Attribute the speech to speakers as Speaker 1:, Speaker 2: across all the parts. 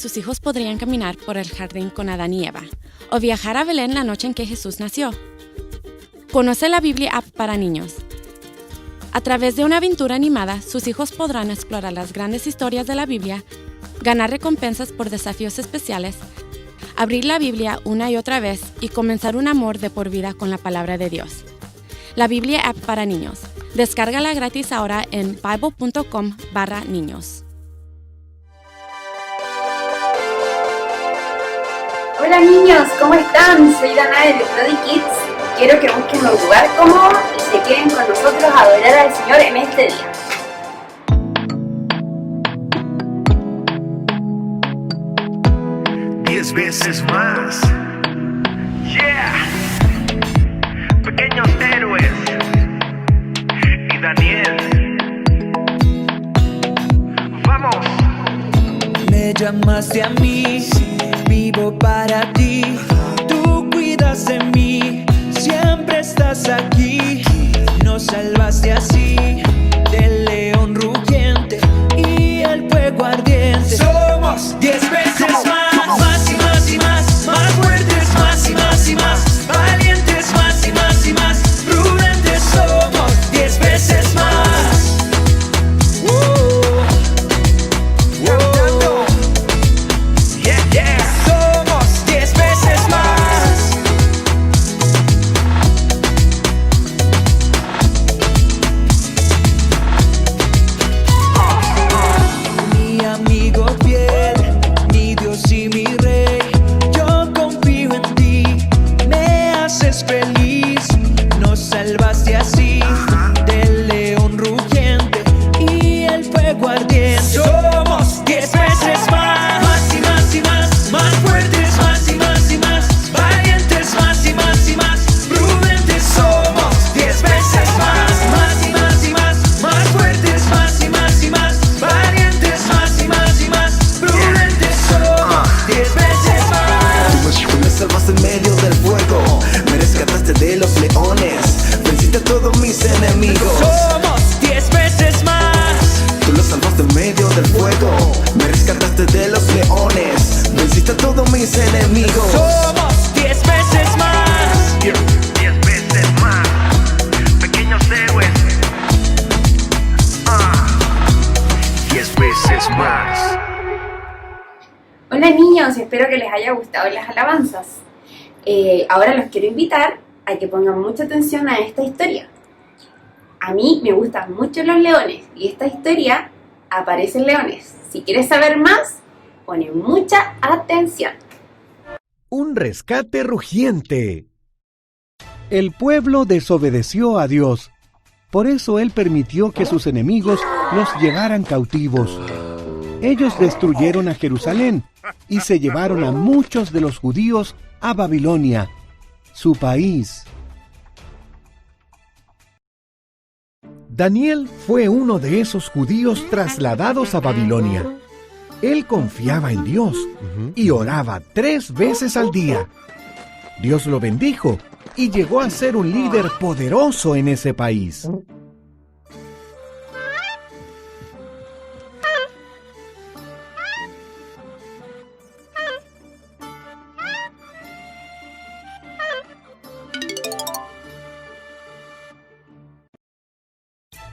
Speaker 1: sus hijos podrían caminar por el jardín con Adán y Eva, o viajar a Belén la noche en que Jesús nació. Conoce la Biblia App para niños. A través de una aventura animada, sus hijos podrán explorar las grandes historias de la Biblia, ganar recompensas por desafíos especiales, abrir la Biblia una y otra vez y comenzar un amor de por vida con la palabra de Dios. La Biblia App para niños. Descárgala gratis ahora en bible.com/niños.
Speaker 2: Hola niños, ¿cómo están? Soy Danae de Prodi Kids. Quiero que busquen un lugar cómodo y se queden con nosotros a adorar al Señor en este día.
Speaker 3: 10 veces más. Yeah. Pequeños héroes. Y Daniel. Vamos.
Speaker 4: Me llamaste a mí, vivo para ti. Tú cuidas de mí, siempre estás aquí. Nos salvaste así del león rugiente y el fuego ardiente. Somos 10 veces más, más y más y más, más fuertes, más y más y más, valientes, más y más y más, prudentes. Somos 10 veces más.
Speaker 3: Cantando. Yeah, yeah.
Speaker 4: Somos 10 veces más. Mi amigo fiel, mi Dios y mi Rey, yo confío en ti, me haces feliz, nos salvaste así del león rugiente y el fuego ardiente. Somos 10 veces más, más y más y más, más fuertes, más y más y más, valientes, más y más y más, prudentes. Somos 10 veces más, más y más y más, más fuertes, más y más y más, valientes, más y más y más, prudentes. Somos 10 veces más.
Speaker 5: Tú me salvaste en medio del fuego, me rescataste de los leones, venciste a todos mis enemigos.
Speaker 4: Somos 10 veces más.
Speaker 5: Tú los salvaste en medio del fuego, me rescataste de los leones, venciste a todos mis enemigos.
Speaker 4: Somos 10 veces más.
Speaker 3: 10 veces más. Pequeños héroes. 10 veces más.
Speaker 2: Hola niños, espero que les haya gustado las alabanzas. Ahora los quiero invitar a que pongan mucha atención a esta historia. A mí me gustan mucho los leones y esta historia aparecen leones. Si quieres saber más, pone mucha atención.
Speaker 6: Un rescate rugiente. El pueblo desobedeció a Dios. Por eso Él permitió que sus enemigos los llevaran cautivos. Ellos destruyeron a Jerusalén y se llevaron a muchos de los judíos a Babilonia, su país. Daniel fue uno de esos judíos trasladados a Babilonia. Él confiaba en Dios y oraba 3 veces al día. Dios lo bendijo y llegó a ser un líder poderoso en ese país.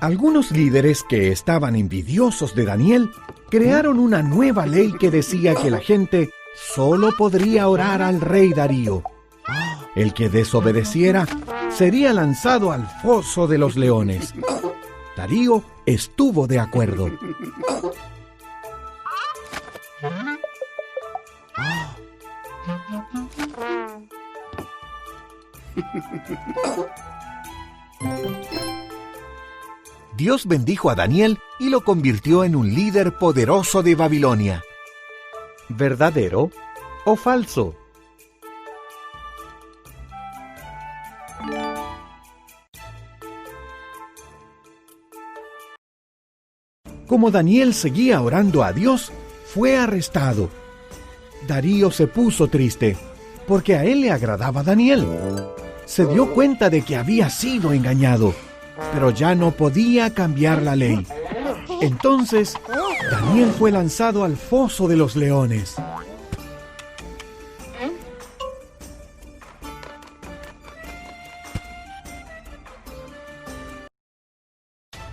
Speaker 6: Algunos líderes que estaban envidiosos de Daniel crearon una nueva ley que decía que la gente solo podría orar al rey Darío. El que desobedeciera sería lanzado al foso de los leones. Darío estuvo de acuerdo. Dios bendijo a Daniel y lo convirtió en un líder poderoso de Babilonia. ¿Verdadero o falso? Como Daniel seguía orando a Dios, fue arrestado. Darío se puso triste, porque a él le agradaba Daniel. Se dio cuenta de que había sido engañado, pero ya no podía cambiar la ley. Entonces, Daniel fue lanzado al foso de los leones.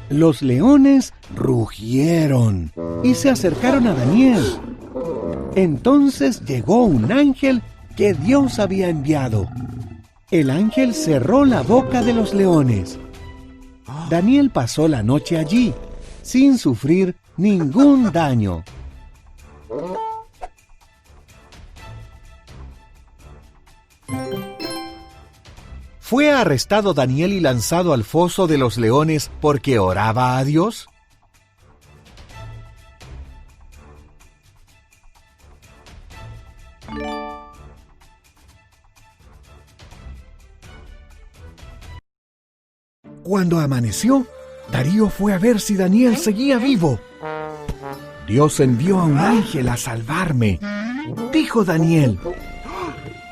Speaker 6: Los leones rugieron y se acercaron a Daniel. Entonces llegó un ángel que Dios había enviado. El ángel cerró la boca de los leones. Daniel pasó la noche allí, sin sufrir ningún daño. ¿Fue arrestado Daniel y lanzado al foso de los leones porque oraba a Dios? Cuando amaneció, Darío fue a ver si Daniel seguía vivo. Dios envió a un ángel a salvarme, dijo Daniel.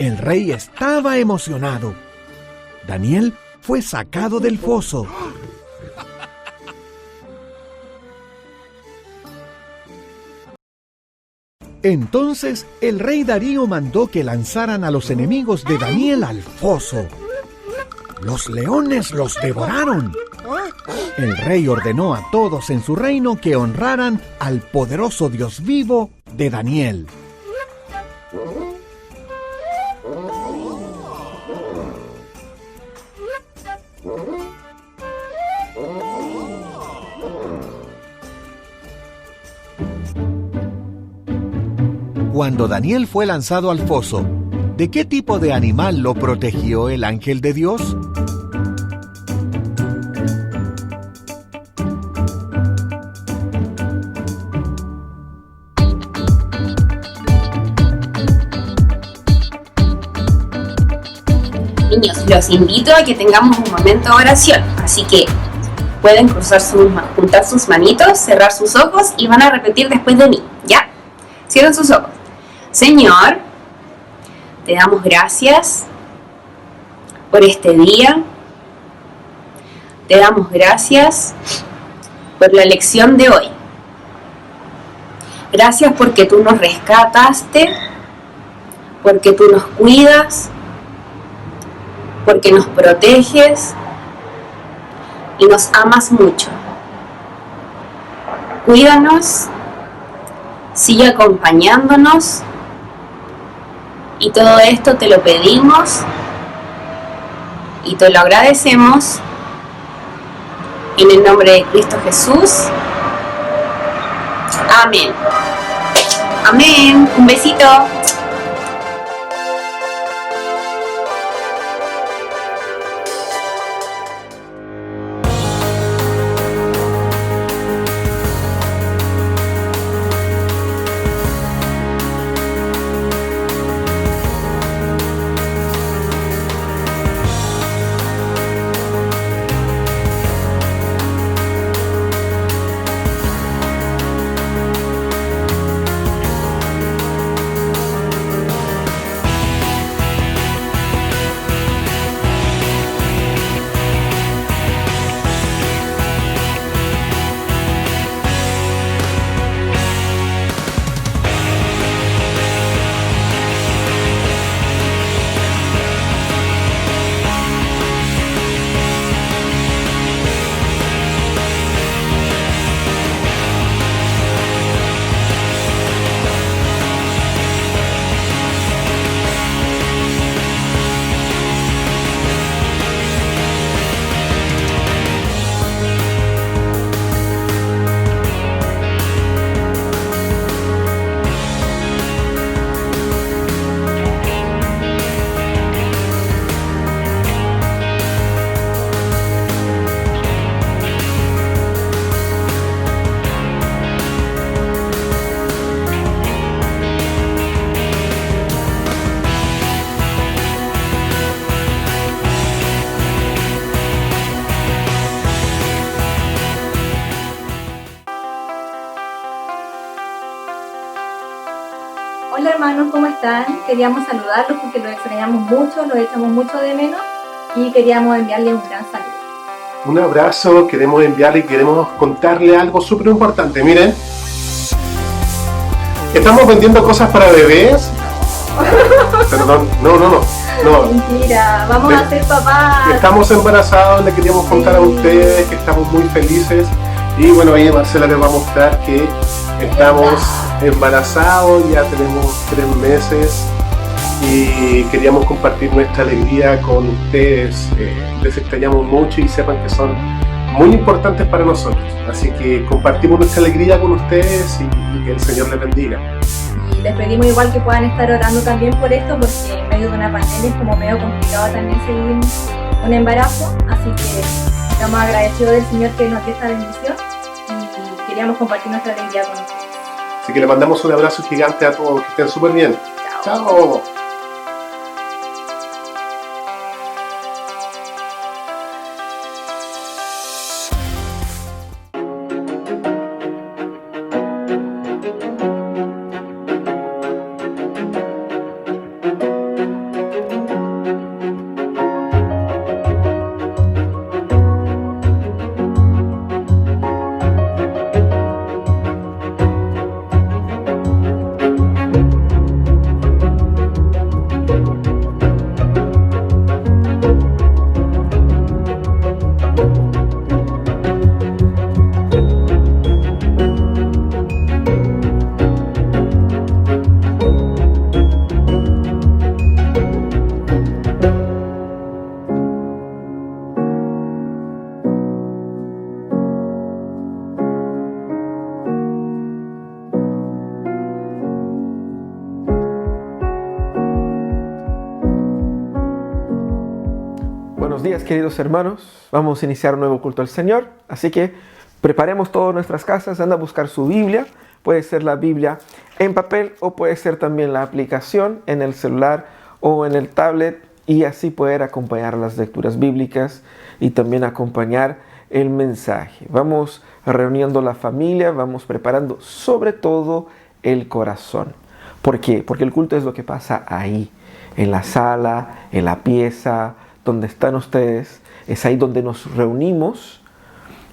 Speaker 6: El rey estaba emocionado. Daniel fue sacado del foso. Entonces el rey Darío mandó que lanzaran a los enemigos de Daniel al foso. Los leones los devoraron. El rey ordenó a todos en su reino que honraran al poderoso Dios vivo de Daniel. Cuando Daniel fue lanzado al foso, ¿de qué tipo de animal lo protegió el ángel de Dios?
Speaker 2: Niños, los invito a que tengamos un momento de oración, así que pueden juntar sus manitos, cerrar sus ojos y van a repetir después de mí, ¿ya? Cierren sus ojos. Señor, te damos gracias por este día. Te damos gracias por la lección de hoy. Gracias porque tú nos rescataste, porque tú nos cuidas, porque nos proteges y nos amas mucho. Cuídanos, sigue acompañándonos y todo esto te lo pedimos y te lo agradecemos en el nombre de Cristo Jesús. Amén. Amén. Un besito.
Speaker 7: Hola hermanos, ¿cómo están? Queríamos saludarlos porque los extrañamos mucho, los echamos mucho de menos y queríamos enviarles un gran saludo.
Speaker 8: Un abrazo, queremos enviarle y queremos contarle algo súper importante. Miren, ¿Estamos vendiendo cosas para bebés? Perdón, no.
Speaker 7: Mentira, vamos a ser papás.
Speaker 8: Estamos embarazados, le queríamos contar a ustedes que estamos muy felices. Y bueno, ahí Marcela les va a mostrar que estamos embarazados, ya tenemos 3 meses y queríamos compartir nuestra alegría con ustedes. Les extrañamos mucho y sepan que son muy importantes para nosotros. Así que compartimos nuestra alegría con ustedes y que el Señor les bendiga.
Speaker 7: Y les pedimos igual que puedan estar orando también por esto, porque en medio de una pandemia es como medio complicado también seguir un embarazo. Así que estamos agradecidos del Señor que nos dé esta bendición y queríamos compartir nuestra alegría con ustedes.
Speaker 8: Así que le mandamos un abrazo gigante a todos, que estén súper bien. Chao.
Speaker 9: Buenos días, queridos hermanos. Vamos a iniciar un nuevo culto al Señor, así que preparemos todas nuestras casas. Anda a buscar su Biblia. Puede ser la Biblia en papel o puede ser también la aplicación en el celular o en el tablet, y así poder acompañar las lecturas bíblicas y también acompañar el mensaje. Vamos reuniendo la familia, vamos preparando sobre todo el corazón. ¿Por qué? Porque el culto es lo que pasa ahí, en la sala, en la pieza, donde están ustedes. Es ahí donde nos reunimos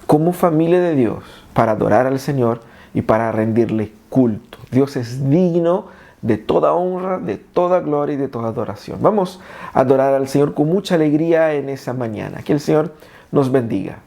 Speaker 9: como familia de Dios para adorar al Señor y para rendirle culto. Dios es digno de toda honra, de toda gloria y de toda adoración. Vamos a adorar al Señor con mucha alegría en esa mañana. Que el Señor nos bendiga.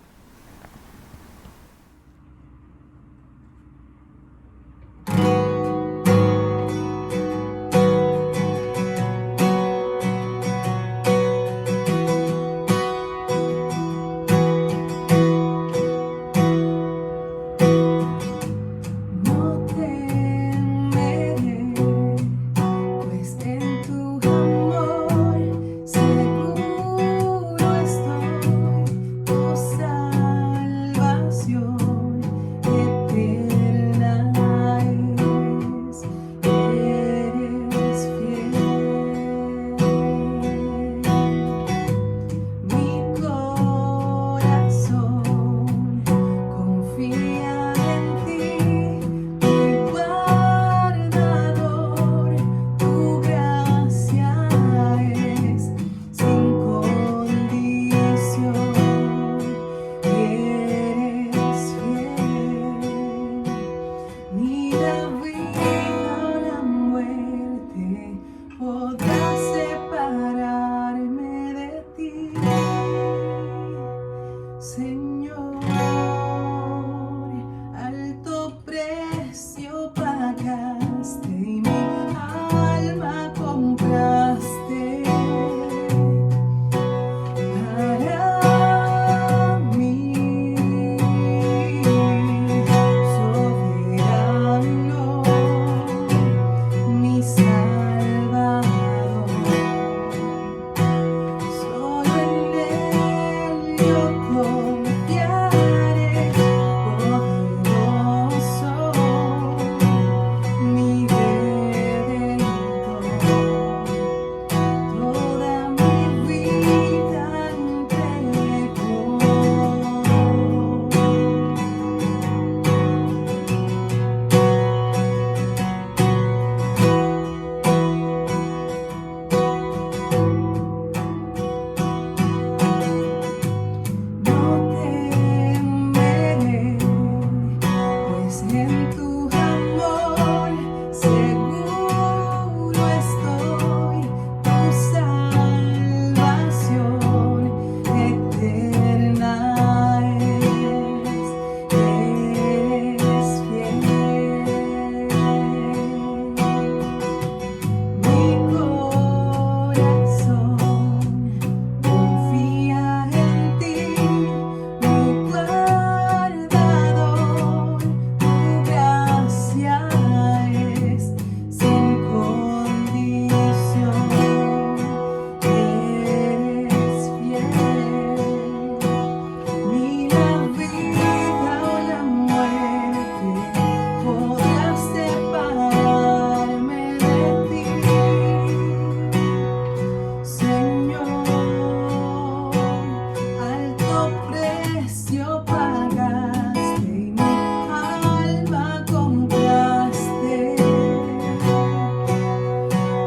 Speaker 4: precio pagaste y mi alma compraste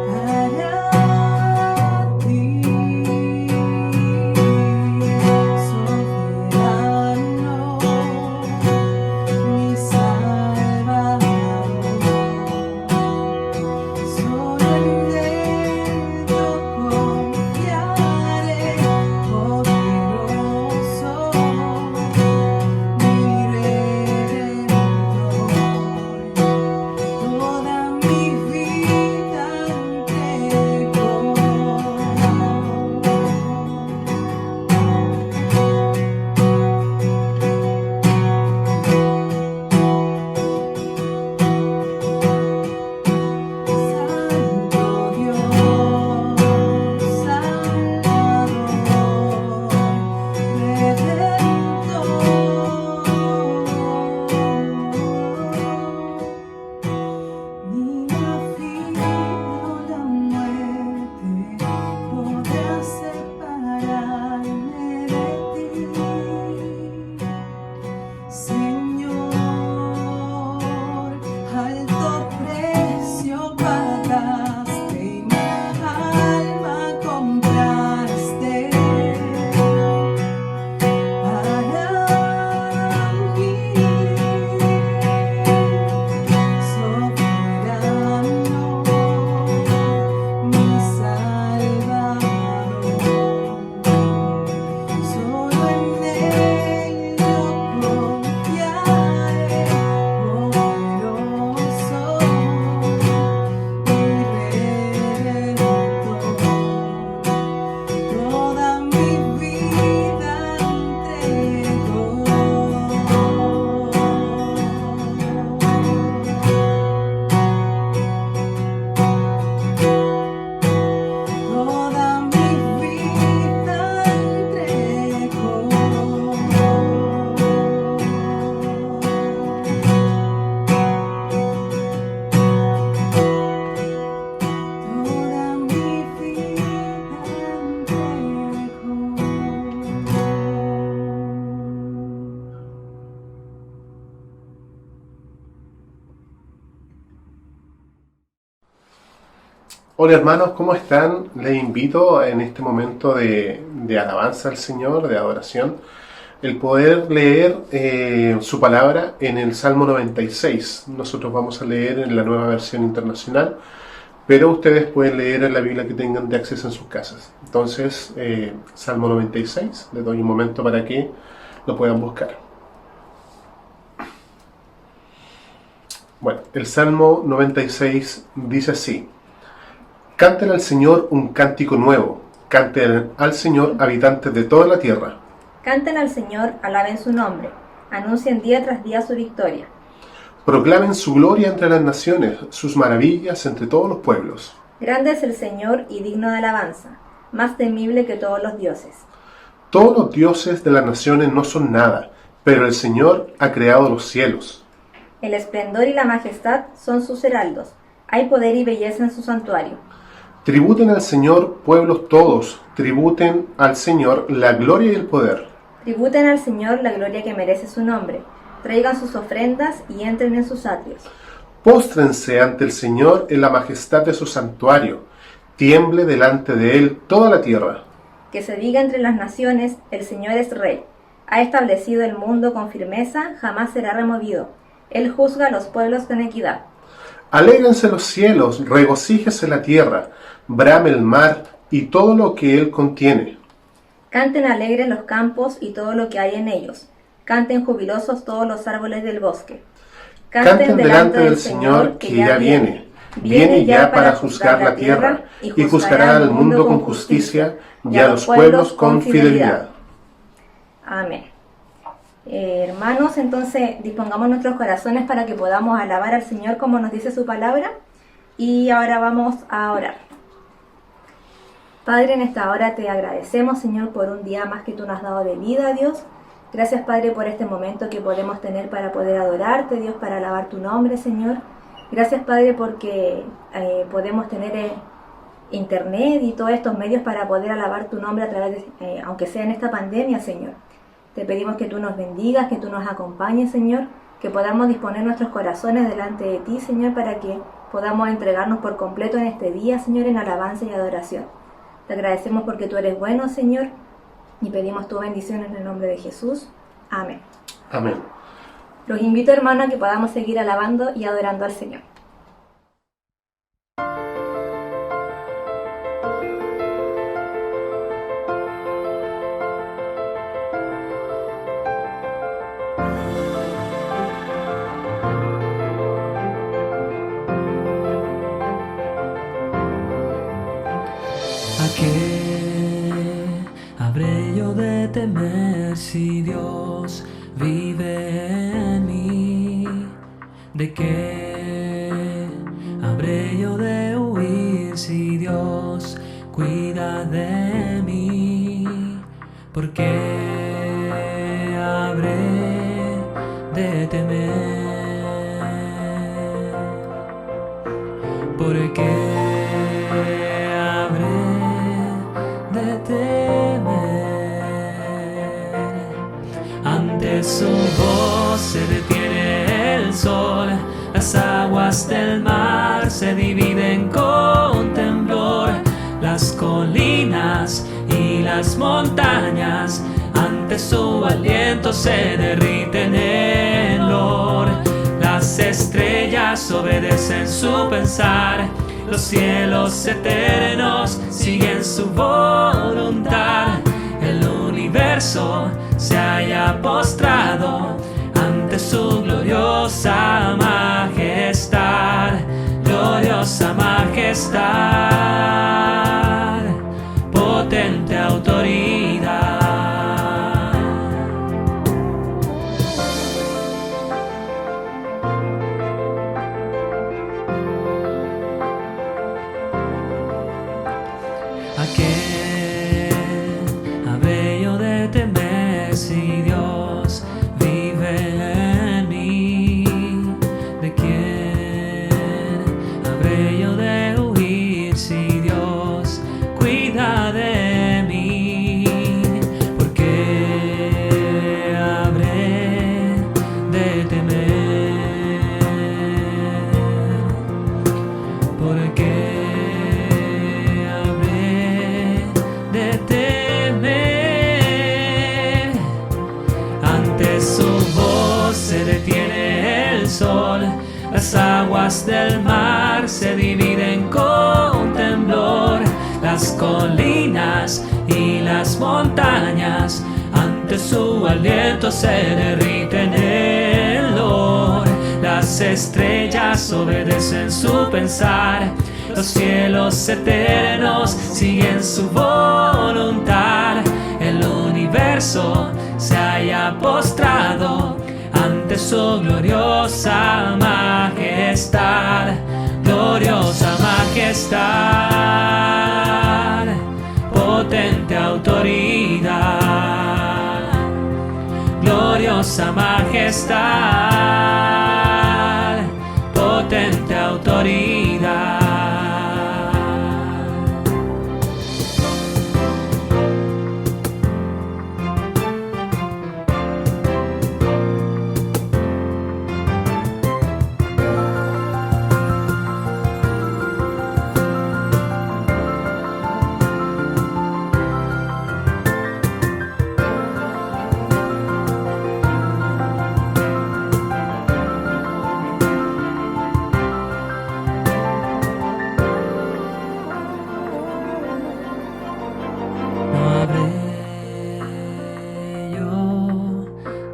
Speaker 4: para ti, soberano, mi Salvador. Solo en Él yo confiaré, poderoso, mi Redentor. Toda mi vida entrego. Santo Dios, Salvador, Redentor, ni la vida o la muerte podrá separarme de ti, Señor. Alto precio pagaste y mi alma compraste para mí, soberano, mi Salvador. Solo en Él yo confiaré, poderoso, mi Redentor. Toda mi vida entrego. Toda mi vida entrego. Toda mi vida entrego.
Speaker 8: Hola hermanos, ¿cómo están? Les invito en este momento de alabanza al Señor, de adoración, el poder leer su palabra en el Salmo 96. Nosotros vamos a leer en la nueva versión internacional, pero ustedes pueden leer en la Biblia que tengan de acceso en sus casas. Entonces, Salmo 96, les doy un momento para que lo puedan buscar. Bueno, el Salmo 96 dice así: Canten al Señor un cántico nuevo, canten al Señor habitantes de toda la tierra.
Speaker 7: Canten al Señor, alaben su nombre, anuncien día tras día su victoria.
Speaker 8: Proclamen su gloria entre las naciones, sus maravillas entre todos los pueblos.
Speaker 7: Grande es el Señor y digno de alabanza, más temible que todos los dioses.
Speaker 8: Todos los dioses de las naciones no son nada, pero el Señor ha creado los cielos.
Speaker 7: El esplendor y la majestad son sus heraldos, hay poder y belleza en su santuario.
Speaker 8: Tributen al Señor, pueblos todos, tributen al Señor la gloria y el poder.
Speaker 7: Tributen al Señor la gloria que merece su nombre, traigan sus ofrendas y entren en sus atrios.
Speaker 8: Póstrense ante el Señor en la majestad de su santuario, tiemble delante de Él toda la tierra.
Speaker 7: Que se diga entre las naciones, el Señor es Rey. Ha establecido el mundo con firmeza, jamás será removido. Él juzga a los pueblos con equidad.
Speaker 8: Alégrense los cielos, regocíjese la tierra, brame el mar y todo lo que él contiene.
Speaker 7: Canten alegres los campos y todo lo que hay en ellos. Canten jubilosos todos los árboles del bosque.
Speaker 8: Canten delante del Señor que ya viene. Viene ya para juzgar la tierra y juzgará al mundo con justicia y a los pueblos con fidelidad.
Speaker 7: Amén. Hermanos, entonces dispongamos nuestros corazones para que podamos alabar al Señor como nos dice su palabra. Y ahora vamos a orar. Padre, en esta hora te agradecemos, Señor, por un día más que tú nos has dado de vida, Dios. Gracias, Padre, por este momento que podemos tener para poder adorarte, Dios, para alabar tu nombre, Señor. Gracias, Padre, porque podemos tener internet y todos estos medios para poder alabar tu nombre a través de, aunque sea en esta pandemia, Señor. Te pedimos que tú nos bendigas, que tú nos acompañes, Señor, que podamos disponer nuestros corazones delante de ti, Señor, para que podamos entregarnos por completo en este día, Señor, en alabanza y adoración. Te agradecemos porque tú eres bueno, Señor, y pedimos tu bendición en el nombre de Jesús. Amén.
Speaker 8: Amén.
Speaker 7: Los invito, hermanos, a que podamos seguir alabando y adorando al Señor.
Speaker 4: ¿A qué habré yo de temer si Dios vive en mí? ¿De qué habré yo de huir si Dios cuida de mí? ¿Por qué habré de temer? ¿Por qué ante su voz se detiene el sol, las aguas del mar se dividen con temblor, las colinas y las montañas ante su aliento se derriten en olor, las estrellas obedecen su pensar, los cielos eternos siguen su voluntad, el universo se haya postrado ante su gloriosa majestad, gloriosa majestad, potente autoridad. ¿A qué habré yo de temer si Dios vive en mí? ¿De quién habré yo de huir si Dios cuida de mí? ¿Por qué habré de temer? ¿Por qué de temer? Ante su voz se detiene el sol, las aguas del mar se dividen con temblor, las colinas y las montañas ante su aliento se derriten en olor, las estrellas obedecen su pensar, los cielos eternos siguen su voluntad, el universo se haya postrado ante su gloriosa majestad, gloriosa majestad, potente autoridad, gloriosa majestad, potente autoridad.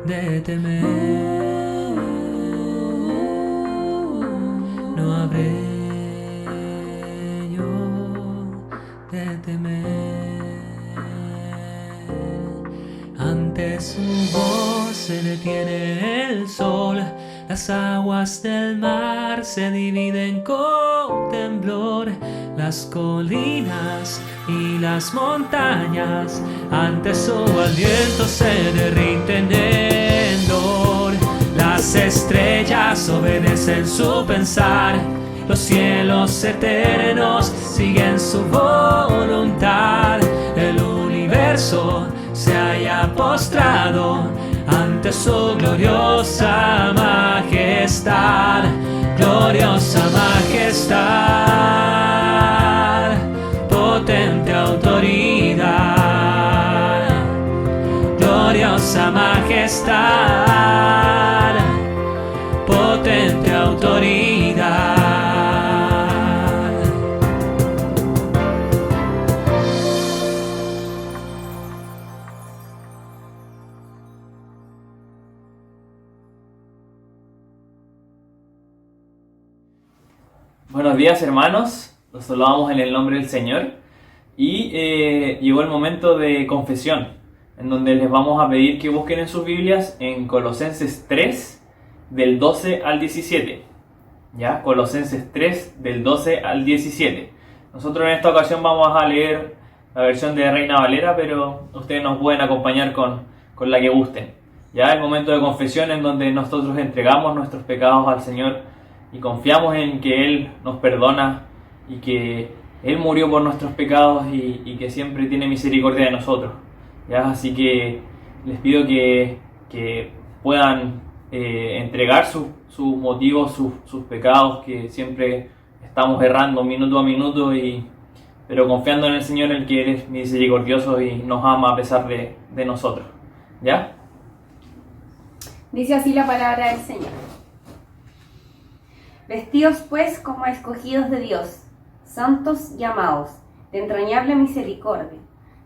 Speaker 4: De temer, no habré yo de temer. Ante su voz se detiene el sol, las aguas del mar se dividen con temblor, las colinas y las montañas ante su aliento se derriten en dolor, las estrellas obedecen su pensar, los cielos eternos siguen su voluntad, el universo se haya postrado ante su gloriosa majestad, gloriosa majestad, potente autoridad, gloriosa majestad, potente autoridad.
Speaker 10: Buenos días, hermanos, los saludamos en el nombre del Señor y llegó el momento de confesión, en donde les vamos a pedir que busquen en sus Biblias en Colosenses 3 del 12 al 17, ¿ya? Colosenses 3 del 12 al 17. Nosotros en esta ocasión vamos a leer la versión de Reina Valera, pero ustedes nos pueden acompañar con la que gusten. Ya el momento de confesión en donde nosotros entregamos nuestros pecados al Señor y confiamos en que Él nos perdona y que Él murió por nuestros pecados y que siempre tiene misericordia de nosotros. ¿Ya? Así que les pido que puedan entregar sus motivos, sus pecados, que siempre estamos errando minuto a minuto, pero confiando en el Señor, el que Él es misericordioso y nos ama a pesar de nosotros. ¿Ya?
Speaker 2: Dice así la palabra del Señor. Vestidos pues como escogidos de Dios, santos y amados, de entrañable misericordia,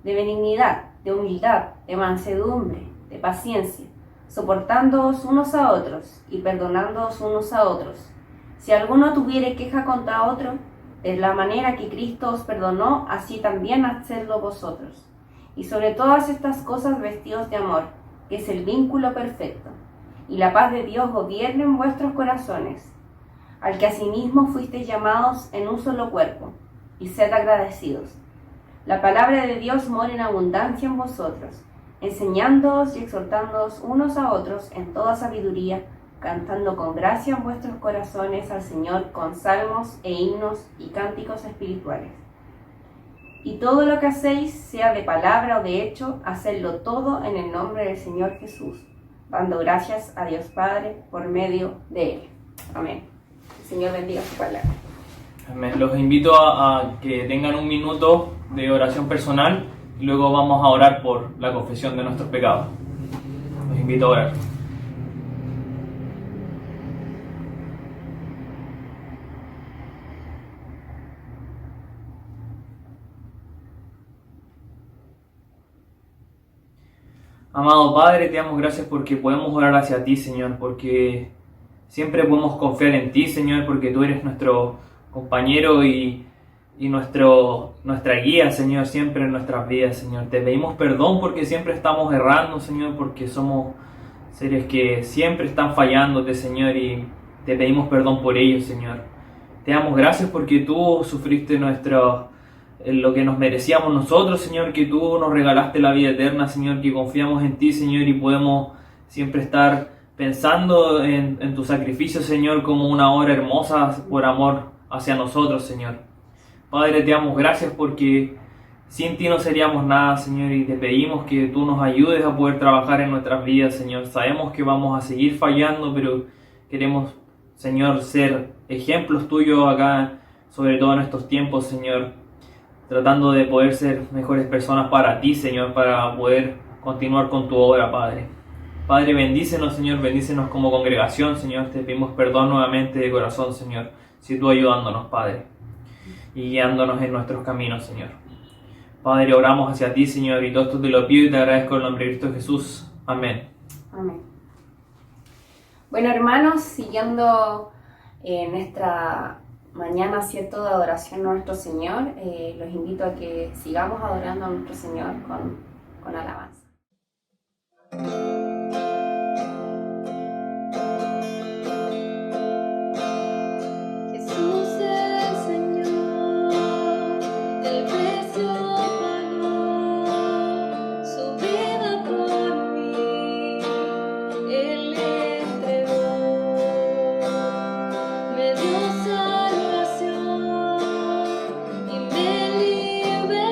Speaker 2: de benignidad, de humildad, de mansedumbre, de paciencia, soportándoos unos a otros y perdonándoos unos a otros. Si alguno tuviere queja contra otro, de la manera que Cristo os perdonó, así también hacedlo vosotros. Y sobre todas estas cosas vestidos de amor, que es el vínculo perfecto. Y la paz de Dios gobierne en vuestros corazones, al que asimismo fuisteis llamados en un solo cuerpo, y sed agradecidos. La palabra de Dios mora en abundancia en vosotros, enseñándoos y exhortándoos unos a otros en toda sabiduría, cantando con gracia en vuestros corazones al Señor con salmos e himnos y cánticos espirituales. Y todo lo que hacéis, sea de palabra o de hecho, hacedlo todo en el nombre del Señor Jesús, dando gracias a Dios Padre por medio de Él. Amén. El Señor bendiga su palabra.
Speaker 10: Amén. Los invito a que tengan un minuto de oración personal y luego vamos a orar por la confesión de nuestros pecados. Los invito a orar. Amado Padre, te damos gracias porque podemos orar hacia ti, Señor, porque siempre podemos confiar en ti, Señor, porque tú eres nuestro compañero y nuestra guía, Señor, siempre en nuestras vidas, Señor. Te pedimos perdón porque siempre estamos errando, Señor, porque somos seres que siempre están fallándote, Señor, y te pedimos perdón por ello, Señor. Te damos gracias porque tú sufriste lo que nos merecíamos nosotros, Señor, que tú nos regalaste la vida eterna, Señor, que confiamos en ti, Señor, y podemos siempre estar pensando en tu sacrificio, Señor, como una obra hermosa por amor hacia nosotros, Señor. Padre, te damos gracias porque sin ti no seríamos nada, Señor, y te pedimos que tú nos ayudes a poder trabajar en nuestras vidas, Señor. Sabemos que vamos a seguir fallando, pero queremos, Señor, ser ejemplos tuyos acá, sobre todo en estos tiempos, Señor, tratando de poder ser mejores personas para ti, Señor, para poder continuar con tu obra, Padre. Padre, bendícenos, Señor, bendícenos como congregación, Señor. Te pedimos perdón nuevamente de corazón, Señor, si tú ayudándonos, Padre, y guiándonos en nuestros caminos, Señor. Padre, oramos hacia ti, Señor, y todo esto te lo pido y te agradezco en el nombre de Cristo Jesús. Amén.
Speaker 2: Amén. Bueno, hermanos, siguiendo nuestra mañana, ¿cierto?, de adoración a nuestro Señor, los invito a que sigamos adorando a nuestro Señor con alabanza.
Speaker 11: Me liberó.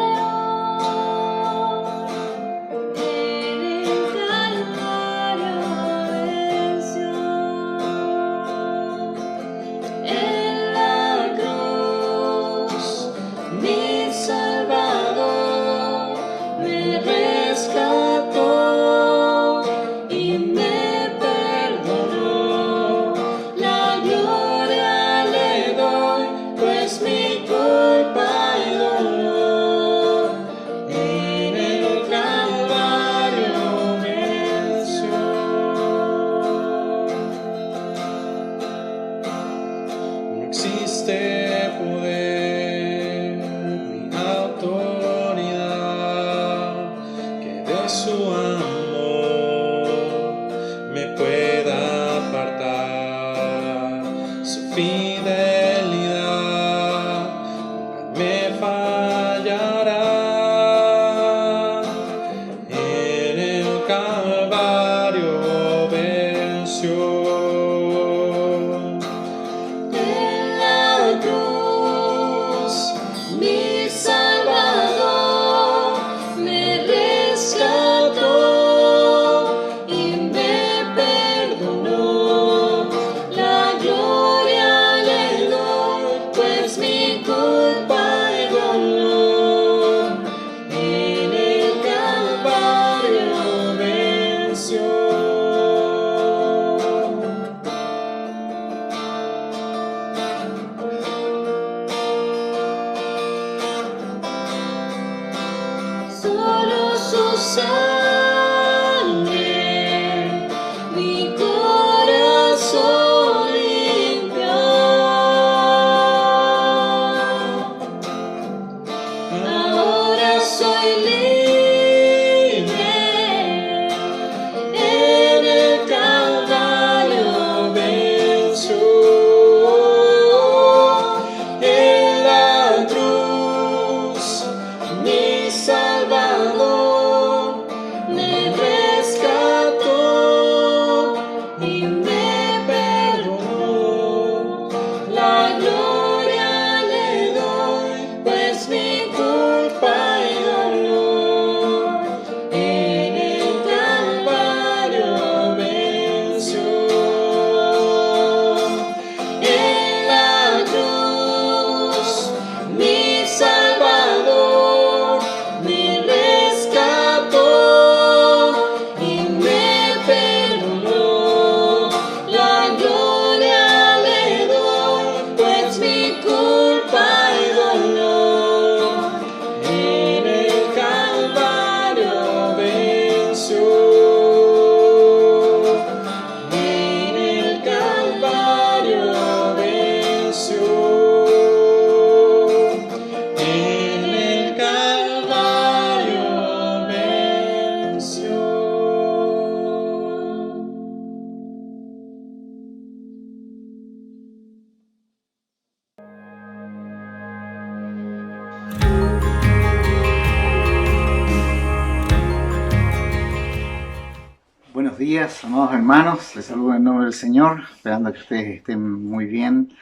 Speaker 11: Buenos días, amados hermanos. Les saludo en nombre del Señor, esperando que ustedes estén muy bien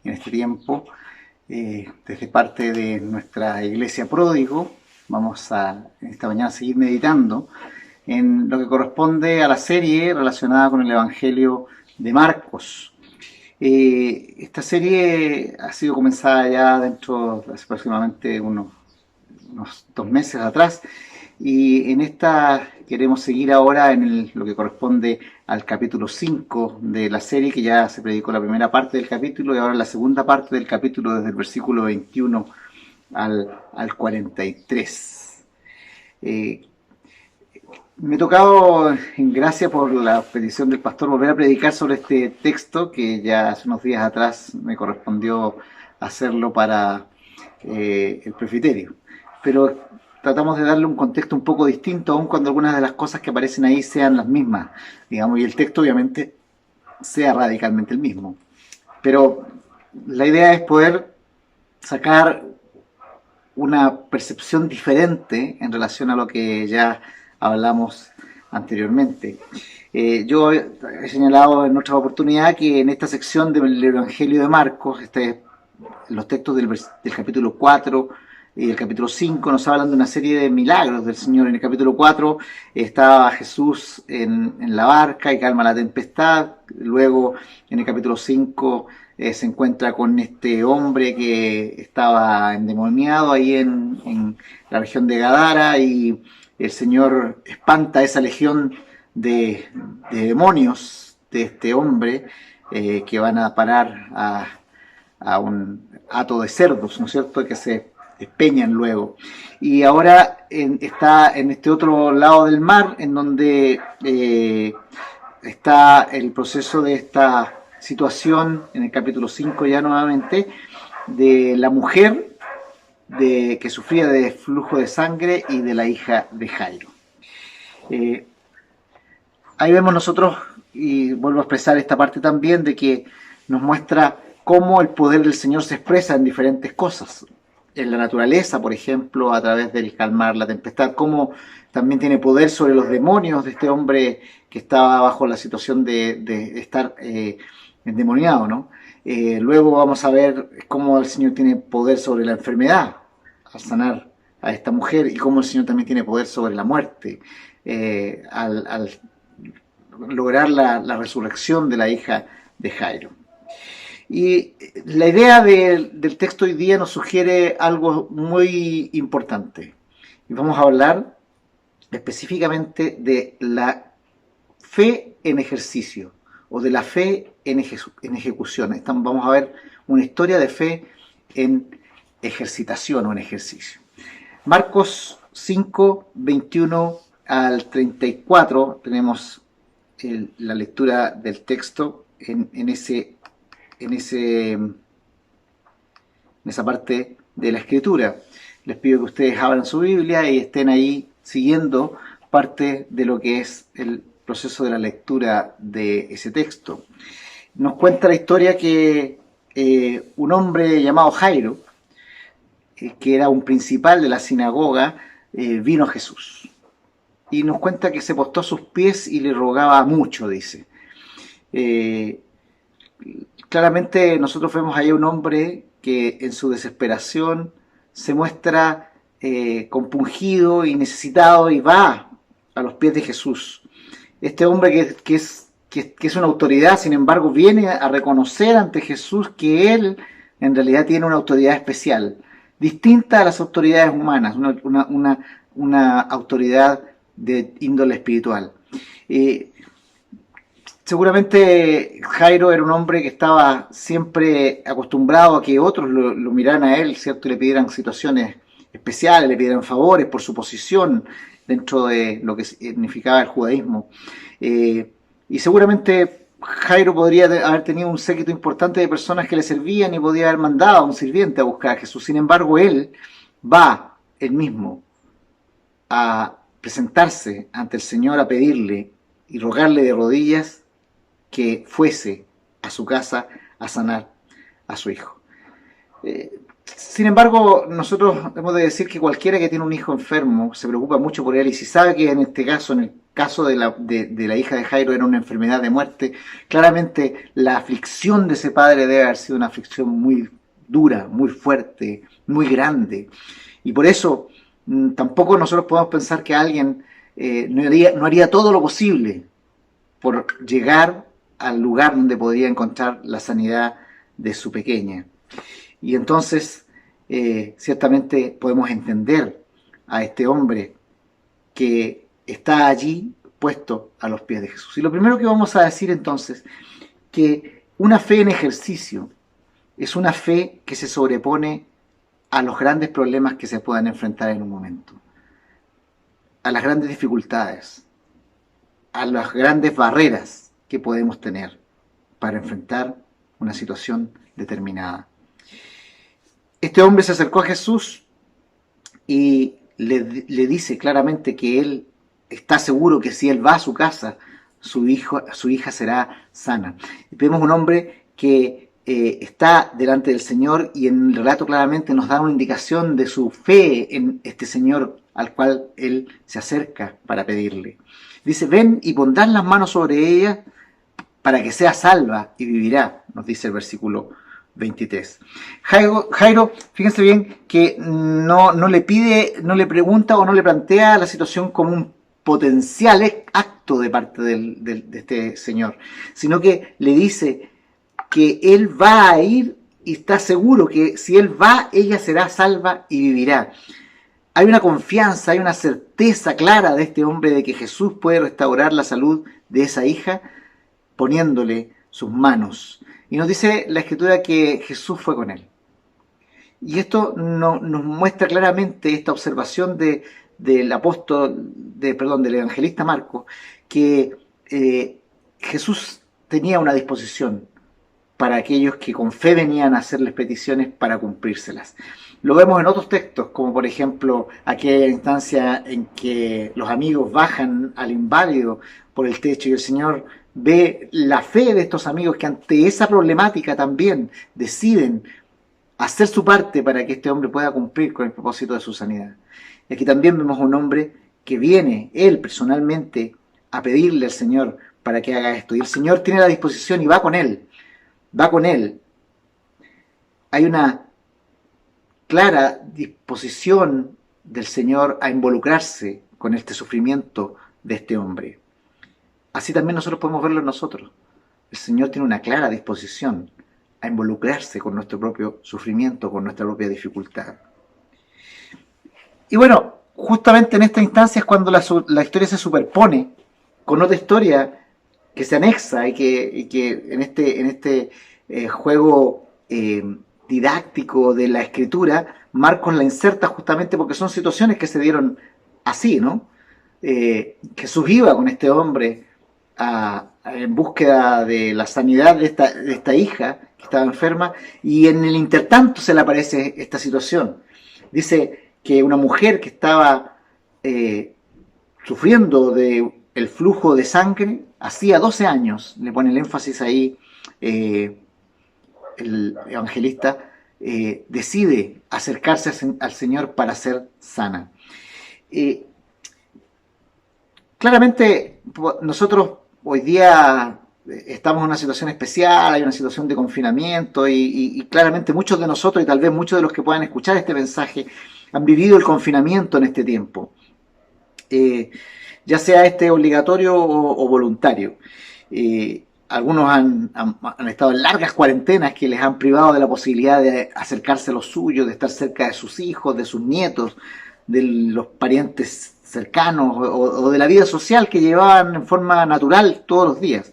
Speaker 11: en este tiempo. Desde parte de nuestra iglesia Pródigo, vamos a esta mañana seguir meditando en lo que corresponde a la serie relacionada con el Evangelio de Marcos. Esta serie ha sido comenzada ya dentro de aproximadamente unos 2 meses atrás, y en esta queremos seguir ahora en lo que corresponde al capítulo 5 de la serie, que ya se predicó la primera parte del capítulo y ahora la segunda parte del capítulo desde el versículo 21 al 43. Me he tocado, en gracia por la petición del pastor, volver a predicar sobre este texto que ya hace unos días atrás me correspondió hacerlo para el presbiterio. Pero tratamos de darle un contexto un poco distinto, aun cuando algunas de las cosas que aparecen ahí sean las mismas, digamos, y el texto obviamente sea radicalmente el mismo. Pero la idea es poder sacar una percepción diferente en relación a lo que ya hablamos anteriormente. Yo he señalado en otra oportunidad que en esta sección del Evangelio de Marcos, los textos del capítulo 4 y el capítulo 5 nos hablan de una serie de milagros del Señor. En el capítulo 4 estaba Jesús en la barca y calma la tempestad. Luego en el capítulo 5 se encuentra con este hombre que estaba endemoniado ahí en la región de Gadara, y el Señor espanta esa legión de demonios de este hombre que van a parar a un hato de cerdos, ¿no es cierto?, que se despeñan luego. Y ahora está en este otro lado del mar, en donde está el proceso de esta situación, en el capítulo 5 ya nuevamente, de la mujer que sufría de flujo de sangre y de la hija de Jairo. Ahí vemos nosotros, y vuelvo a expresar esta parte también, de que nos muestra cómo el poder del Señor se expresa en diferentes cosas. En la naturaleza, por ejemplo, a través del calmar la tempestad, cómo también tiene poder sobre los demonios de este hombre que estaba bajo la situación de estar endemoniado, ¿no? Luego vamos a ver cómo el Señor tiene poder sobre la enfermedad al sanar a esta mujer, y cómo el Señor también tiene poder sobre la muerte al lograr la resurrección de la hija de Jairo. Y la idea del texto hoy día nos sugiere algo muy importante. Y vamos a hablar específicamente de la fe en ejercicio, o de la fe en ejecución. Vamos a ver una historia de fe en ejercitación o en ejercicio. Marcos 5, 21 al 34, tenemos la lectura del texto en esa parte de la escritura. Les pido que ustedes abran su Biblia y estén ahí siguiendo parte de lo que es el proceso de la lectura de ese texto. Nos cuenta la historia que un hombre llamado Jairo, que era un principal de la sinagoga, vino a Jesús. Y nos cuenta que se postó a sus pies y le rogaba mucho, dice. Claramente nosotros vemos ahí a un hombre que en su desesperación se muestra compungido y necesitado, y va a los pies de Jesús. Este hombre que es una autoridad, sin embargo, viene a reconocer ante Jesús que él en realidad tiene una autoridad especial, distinta a las autoridades humanas, una autoridad de índole espiritual. Seguramente Jairo era un hombre que estaba siempre acostumbrado a que otros lo miraran a él, ¿cierto?, y le pidieran situaciones especiales, le pidieran favores por su posición dentro de lo que significaba el judaísmo. Y seguramente Jairo podría haber tenido un séquito importante de personas que le servían y podía haber mandado a un sirviente a buscar a Jesús. Sin embargo, él va él mismo a presentarse ante el Señor, a pedirle y rogarle de rodillas que fuese a su casa a sanar a su hijo. Sin embargo, nosotros hemos de decir que cualquiera que tiene un hijo enfermo se preocupa mucho por él, y si sabe que en este caso, en el caso de la hija de Jairo era una enfermedad de muerte, claramente la aflicción de ese padre debe haber sido una aflicción muy dura, muy fuerte, muy grande. Y por eso tampoco nosotros podemos pensar que alguien no haría todo lo posible por llegar al lugar donde podría encontrar la sanidad de su pequeña. Y entonces, ciertamente podemos entender a este hombre que está allí puesto a los pies de Jesús. Y lo primero que vamos a decir entonces, que una fe en ejercicio es una fe que se sobrepone a los grandes problemas que se puedan enfrentar en un momento, a las grandes dificultades, a las grandes barreras que podemos tener para enfrentar una situación determinada. Este hombre se acercó a Jesús y le dice claramente que él está seguro que si él va a su casa, su hija será sana. Vemos un hombre que está delante del Señor, y en el relato claramente nos da una indicación de su fe en este Señor al cual él se acerca para pedirle. Dice: ven y pondrás las manos sobre ella para que sea salva y vivirá, nos dice el versículo 23. Jairo, fíjense bien que no le pregunta o no le plantea la situación como un potencial acto de parte de este señor, sino que le dice que él va a ir y está seguro que si él va, ella será salva y vivirá. Hay una confianza, hay una certeza clara de este hombre de que Jesús puede restaurar la salud de esa hija poniéndole sus manos. Y nos dice la Escritura que Jesús fue con él. Y esto nos muestra claramente esta observación del evangelista Marcos, que Jesús tenía una disposición para aquellos que con fe venían a hacerles peticiones para cumplírselas. Lo vemos en otros textos, como por ejemplo aquella instancia en que los amigos bajan al inválido por el techo y el Señor ve la fe de estos amigos que ante esa problemática también deciden hacer su parte para que este hombre pueda cumplir con el propósito de su sanidad. Y aquí también vemos a un hombre que viene, él personalmente, a pedirle al Señor para que haga esto. Y el Señor tiene la disposición y va con él. Va con él. Hay una clara disposición del Señor a involucrarse con este sufrimiento de este hombre. Así también nosotros podemos verlo en nosotros. El Señor tiene una clara disposición a involucrarse con nuestro propio sufrimiento, con nuestra propia dificultad. Y bueno, justamente en esta instancia es cuando la historia se superpone con otra historia que se anexa y que en este juego didáctico de la Escritura, Marcos la inserta justamente porque son situaciones que se dieron así, ¿no? Jesús iba con este hombre en búsqueda de la sanidad de esta hija que estaba enferma, y en el intertanto se le aparece esta situación. Dice que una mujer que estaba sufriendo del flujo de sangre hacía 12 años, le pone el énfasis ahí el evangelista, decide acercarse al Señor para ser sana. Claramente nosotros hoy día estamos en una situación especial, hay una situación de confinamiento y claramente muchos de nosotros y tal vez muchos de los que puedan escuchar este mensaje han vivido el confinamiento en este tiempo, ya sea obligatorio o voluntario. Algunos han estado en largas cuarentenas que les han privado de la posibilidad de acercarse a los suyos, de estar cerca de sus hijos, de sus nietos, de los parientes cercanos o de la vida social que llevaban en forma natural todos los días.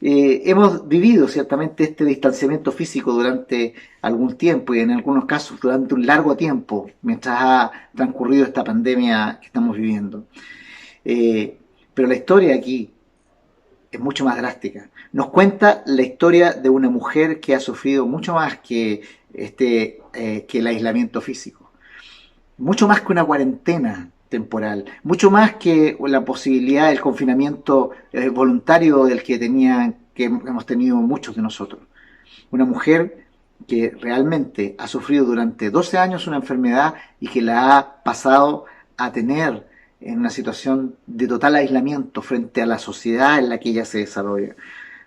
Speaker 11: Hemos vivido ciertamente este distanciamiento físico durante algún tiempo y en algunos casos durante un largo tiempo mientras ha transcurrido esta pandemia que estamos viviendo. Pero la historia aquí es mucho más drástica. Nos cuenta la historia de una mujer que ha sufrido mucho más que el aislamiento físico, mucho más que una cuarentena temporal, mucho más que la posibilidad del confinamiento voluntario del que hemos tenido muchos de nosotros. Una mujer que realmente ha sufrido durante 12 años una enfermedad y que la ha pasado a tener en una situación de total aislamiento frente a la sociedad en la que ella se desarrolla.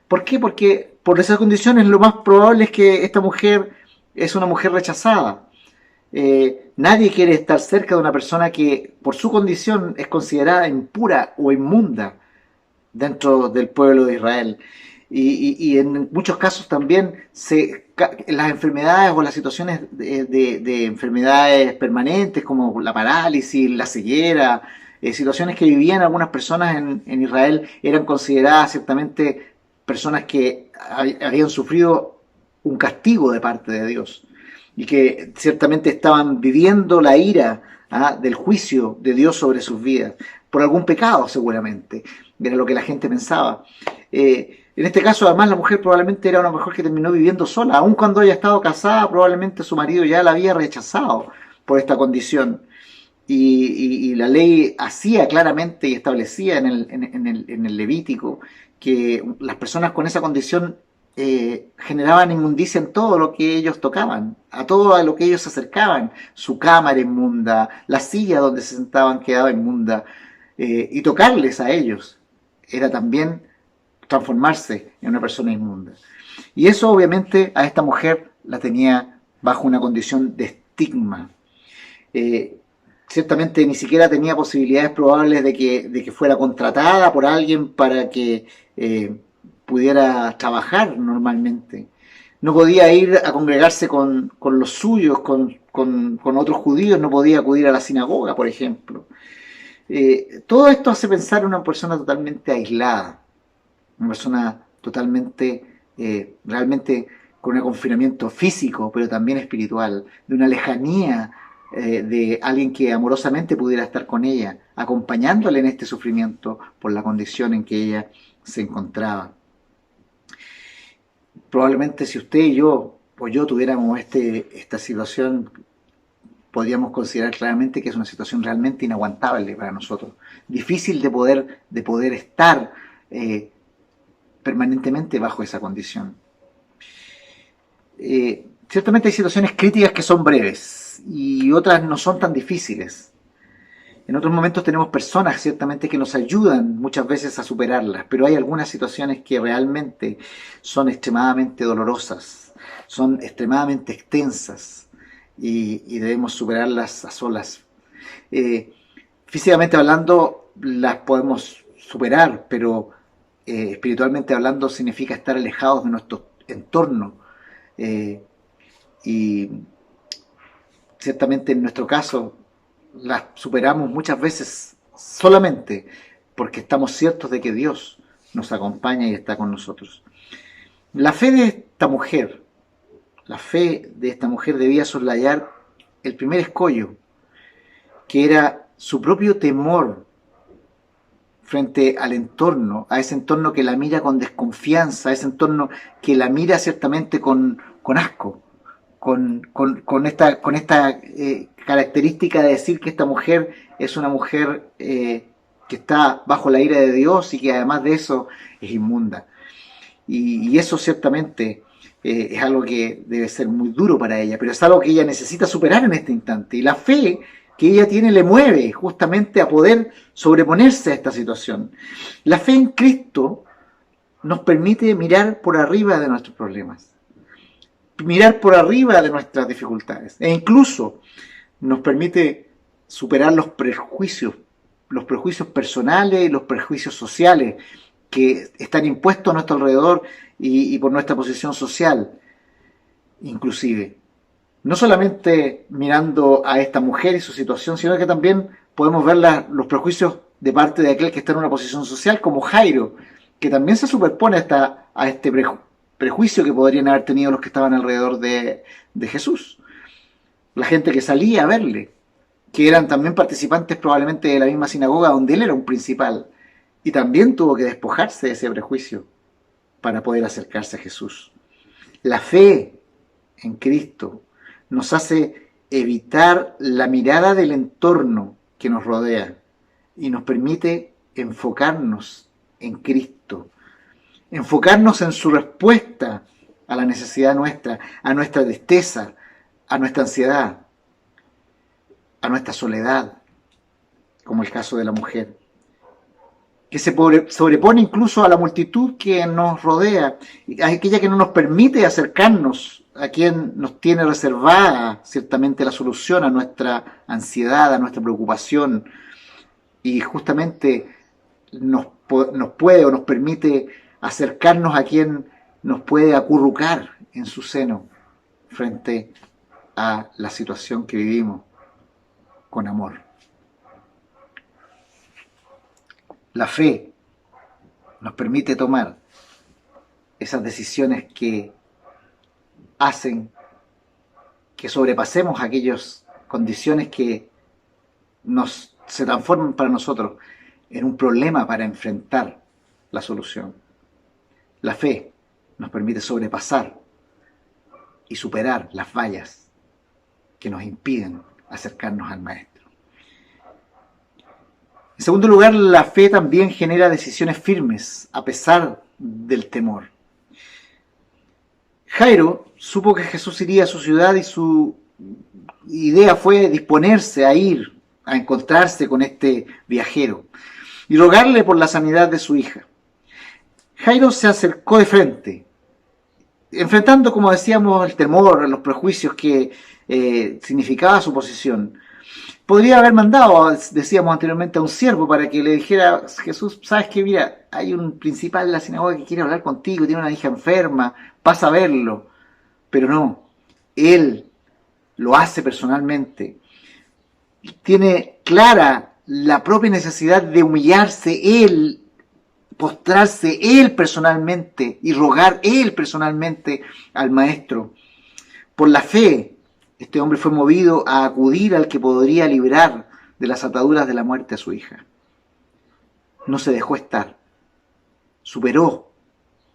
Speaker 11: ¿Por qué? Porque por esas condiciones lo más probable es que esta mujer es una mujer rechazada. Nadie quiere estar cerca de una persona que por su condición es considerada impura o inmunda dentro del pueblo de Israel. Y en muchos casos también las enfermedades o las situaciones de enfermedades permanentes como la parálisis, la ceguera, situaciones que vivían algunas personas en Israel eran consideradas ciertamente personas que habían sufrido un castigo de parte de Dios y que ciertamente estaban viviendo la ira del juicio de Dios sobre sus vidas, por algún pecado seguramente, era lo que la gente pensaba. En este caso, además, la mujer probablemente era una mujer que terminó viviendo sola, aun cuando haya estado casada, probablemente su marido ya la había rechazado por esta condición. Y la ley hacía claramente y establecía en el Levítico que las personas con esa condición generaban inmundicia en todo lo que ellos tocaban, a todo a lo que ellos se acercaban. Su cama era inmunda, la silla donde se sentaban quedaba inmunda, y tocarles a ellos era también transformarse en una persona inmunda. Y eso obviamente a esta mujer la tenía bajo una condición de estigma. Ciertamente ni siquiera tenía posibilidades probables de que fuera contratada por alguien para que pudiera trabajar normalmente. No podía ir a congregarse con los suyos, con otros judíos, no podía acudir a la sinagoga, por ejemplo. Todo esto hace pensar en una persona totalmente aislada, una persona totalmente, realmente con un confinamiento físico, pero también espiritual, de una lejanía de alguien que amorosamente pudiera estar con ella, acompañándole en este sufrimiento por la condición en que ella se encontraba. Probablemente si usted y yo, o yo tuviéramos esta situación, podríamos considerar claramente que es una situación realmente inaguantable para nosotros, difícil de poder estar permanentemente bajo esa condición. Ciertamente hay situaciones críticas que son breves y otras no son tan difíciles. En otros momentos tenemos personas ciertamente que nos ayudan muchas veces a superarlas, pero hay algunas situaciones que realmente son extremadamente dolorosas, son extremadamente extensas y debemos superarlas a solas. Físicamente hablando las podemos superar, pero espiritualmente hablando significa estar alejados de nuestro entorno. Y ciertamente en nuestro caso las superamos muchas veces solamente porque estamos ciertos de que Dios nos acompaña y está con nosotros. La fe de esta mujer debía soslayar el primer escollo, que era su propio temor frente al entorno, a ese entorno que la mira con desconfianza, a ese entorno que la mira ciertamente con asco, con esta característica de decir que esta mujer es una mujer que está bajo la ira de Dios y que además de eso es inmunda. Y eso ciertamente es algo que debe ser muy duro para ella, pero es algo que ella necesita superar en este instante. Y la fe que ella tiene le mueve justamente a poder sobreponerse a esta situación. La fe en Cristo nos permite mirar por arriba de nuestros problemas, mirar por arriba de nuestras dificultades, e incluso nos permite superar los prejuicios personales y los prejuicios sociales que están impuestos a nuestro alrededor y por nuestra posición social, inclusive. No solamente mirando a esta mujer y su situación, sino que también podemos ver los prejuicios de parte de aquel que está en una posición social, como Jairo, que también se superpone a este prejuicio que podrían haber tenido los que estaban alrededor de Jesús. La gente que salía a verle, que eran también participantes probablemente de la misma sinagoga donde él era un principal, y también tuvo que despojarse de ese prejuicio para poder acercarse a Jesús. La fe en Cristo nos hace evitar la mirada del entorno que nos rodea y nos permite enfocarnos en Cristo, enfocarnos en su respuesta a la necesidad nuestra, a nuestra tristeza, a nuestra ansiedad, a nuestra soledad. como el caso de la mujer, que se sobrepone incluso a la multitud que nos rodea, aquella que no nos permite acercarnos a quien nos tiene reservada ciertamente la solución a nuestra ansiedad, a nuestra preocupación, y justamente nos puede o nos permite acercarnos a quien nos puede acurrucar en su seno frente a la situación que vivimos con amor. La fe nos permite tomar esas decisiones que hacen que sobrepasemos aquellas condiciones que se transforman para nosotros en un problema para enfrentar la solución. La fe nos permite sobrepasar y superar las vallas que nos impiden acercarnos al Maestro. En segundo lugar, la fe también genera decisiones firmes a pesar del temor. Jairo supo que Jesús iría a su ciudad y su idea fue disponerse a ir a encontrarse con este viajero y rogarle por la sanidad de su hija. Jairo se acercó de frente, enfrentando, como decíamos, el temor, los prejuicios que significaba su posición. Podría haber mandado, decíamos anteriormente, a un siervo para que le dijera: Jesús, sabes que mira, hay un principal de la sinagoga que quiere hablar contigo, tiene una hija enferma, pasa a verlo. Pero no, él lo hace personalmente. Tiene clara la propia necesidad de humillarse él, postrarse él personalmente y rogar él personalmente al Maestro. Por la fe, este hombre fue movido a acudir al que podría librar de las ataduras de la muerte a su hija. No se dejó estar. Superó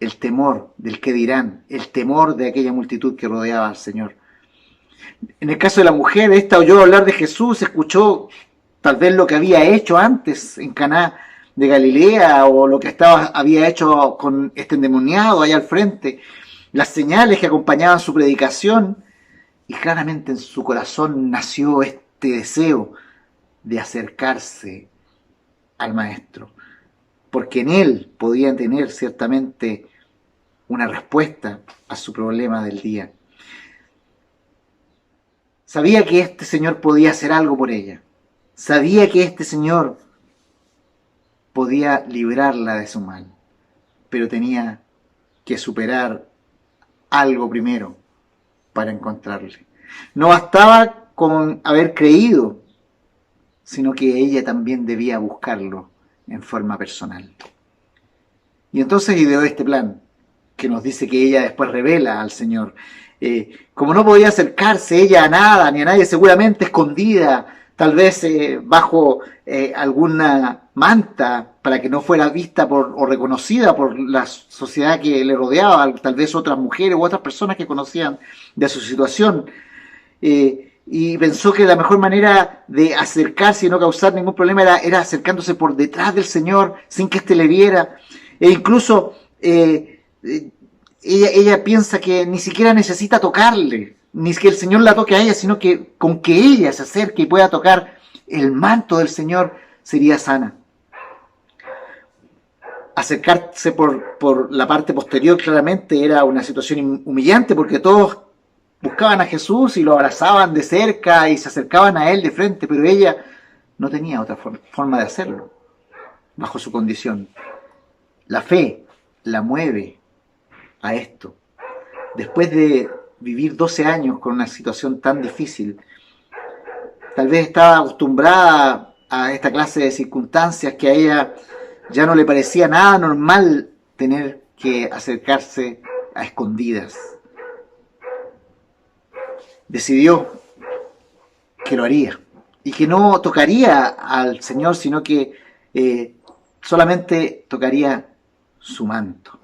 Speaker 11: el temor del qué dirán, el temor de aquella multitud que rodeaba al Señor. En el caso de la mujer, esta oyó hablar de Jesús, escuchó tal vez lo que había hecho antes en Caná de Galilea o lo que había hecho con este endemoniado allá al frente, las señales que acompañaban su predicación. Y claramente en su corazón nació este deseo de acercarse al Maestro, porque en él podían tener ciertamente una respuesta a su problema del día. Sabía que este Señor podía hacer algo por ella. Sabía que este Señor podía librarla de su mal, pero tenía que superar algo primero para encontrarle. No bastaba con haber creído, sino que ella también debía buscarlo en forma personal. Y entonces ideó este plan, que nos dice que ella después revela al Señor. Como no podía acercarse ella a nada, ni a nadie, seguramente escondida, tal vez bajo alguna manta, para que no fuera vista o reconocida por la sociedad que le rodeaba, tal vez otras mujeres u otras personas que conocían de su situación. Y pensó que la mejor manera de acercarse y no causar ningún problema era acercándose por detrás del Señor, sin que éste le viera. E incluso ella piensa que ni siquiera necesita tocarle, ni que el Señor la toque a ella, sino que con que ella se acerque y pueda tocar el manto del Señor, sería sana. Acercarse por la parte posterior claramente era una situación humillante, porque todos buscaban a Jesús y lo abrazaban de cerca y se acercaban a él de frente, pero ella no tenía otra forma de hacerlo bajo su condición. La fe la mueve a esto. Después de vivir 12 años con una situación tan difícil, tal vez estaba acostumbrada a esta clase de circunstancias que a ella ya no le parecía nada normal tener que acercarse a escondidas. Decidió que lo haría y que no tocaría al Señor, sino que solamente tocaría su manto.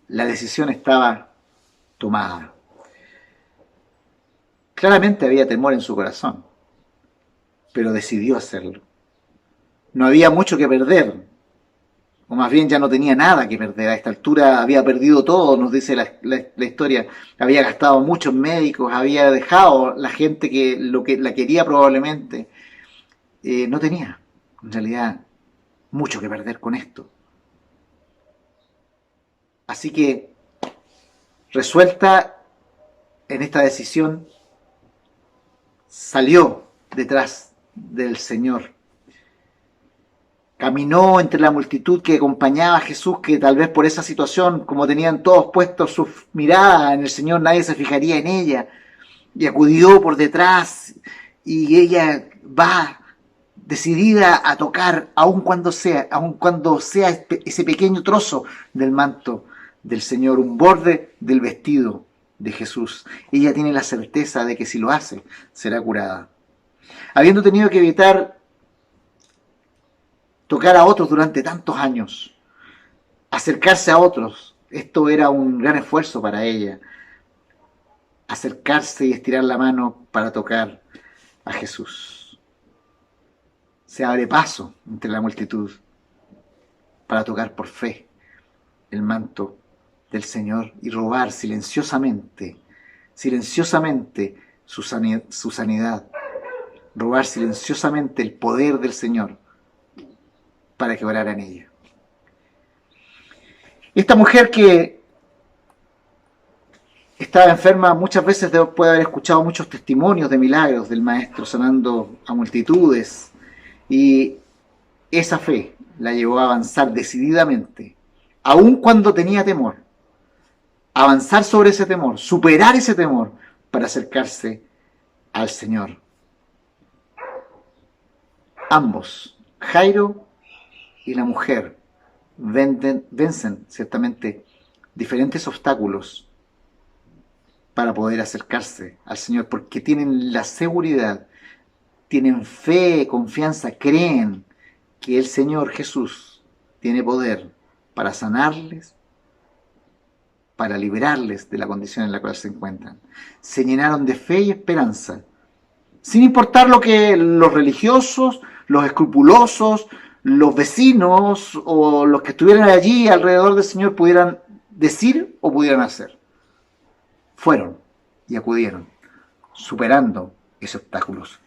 Speaker 11: La decisión estaba tomada. Claramente había temor en su corazón, pero decidió hacerlo. No había mucho que perder, o más bien ya no tenía nada que perder. A esta altura había perdido todo, nos dice la historia. Había gastado muchos médicos, había dejado la gente que la quería probablemente. no tenía, en realidad, mucho que perder con esto. Así que, resuelta en esta decisión, salió detrás del Señor. Caminó entre la multitud que acompañaba a Jesús, que tal vez por esa situación, como tenían todos puestos sus miradas en el Señor, nadie se fijaría en ella. Y acudió por detrás, y ella va decidida a tocar, aun cuando sea ese pequeño trozo del manto del Señor, un borde del vestido de Jesús. Ella tiene la certeza de que si lo hace, será curada. Habiendo tenido que evitar tocar a otros durante tantos años, acercarse a otros, esto era un gran esfuerzo para ella, acercarse y estirar la mano para tocar a Jesús. Se abre paso entre la multitud para tocar por fe el manto del Señor y robar silenciosamente su sanidad, robar silenciosamente el poder del Señor para que orara en ella. Esta mujer que estaba enferma muchas veces puede haber escuchado muchos testimonios de milagros del Maestro sanando a multitudes, y esa fe la llevó a avanzar decididamente, aun cuando tenía temor, avanzar sobre ese temor, superar ese temor para acercarse al Señor. Ambos, Jairo y la mujer, vencen ciertamente diferentes obstáculos para poder acercarse al Señor, porque tienen la seguridad, tienen fe, confianza, creen que el Señor Jesús tiene poder para sanarles, para liberarles de la condición en la cual se encuentran. Se llenaron de fe y esperanza, sin importar lo que los religiosos, los escrupulosos, los vecinos o los que estuvieran allí alrededor del Señor pudieran decir o pudieran hacer. Fueron y acudieron, superando esos obstáculos.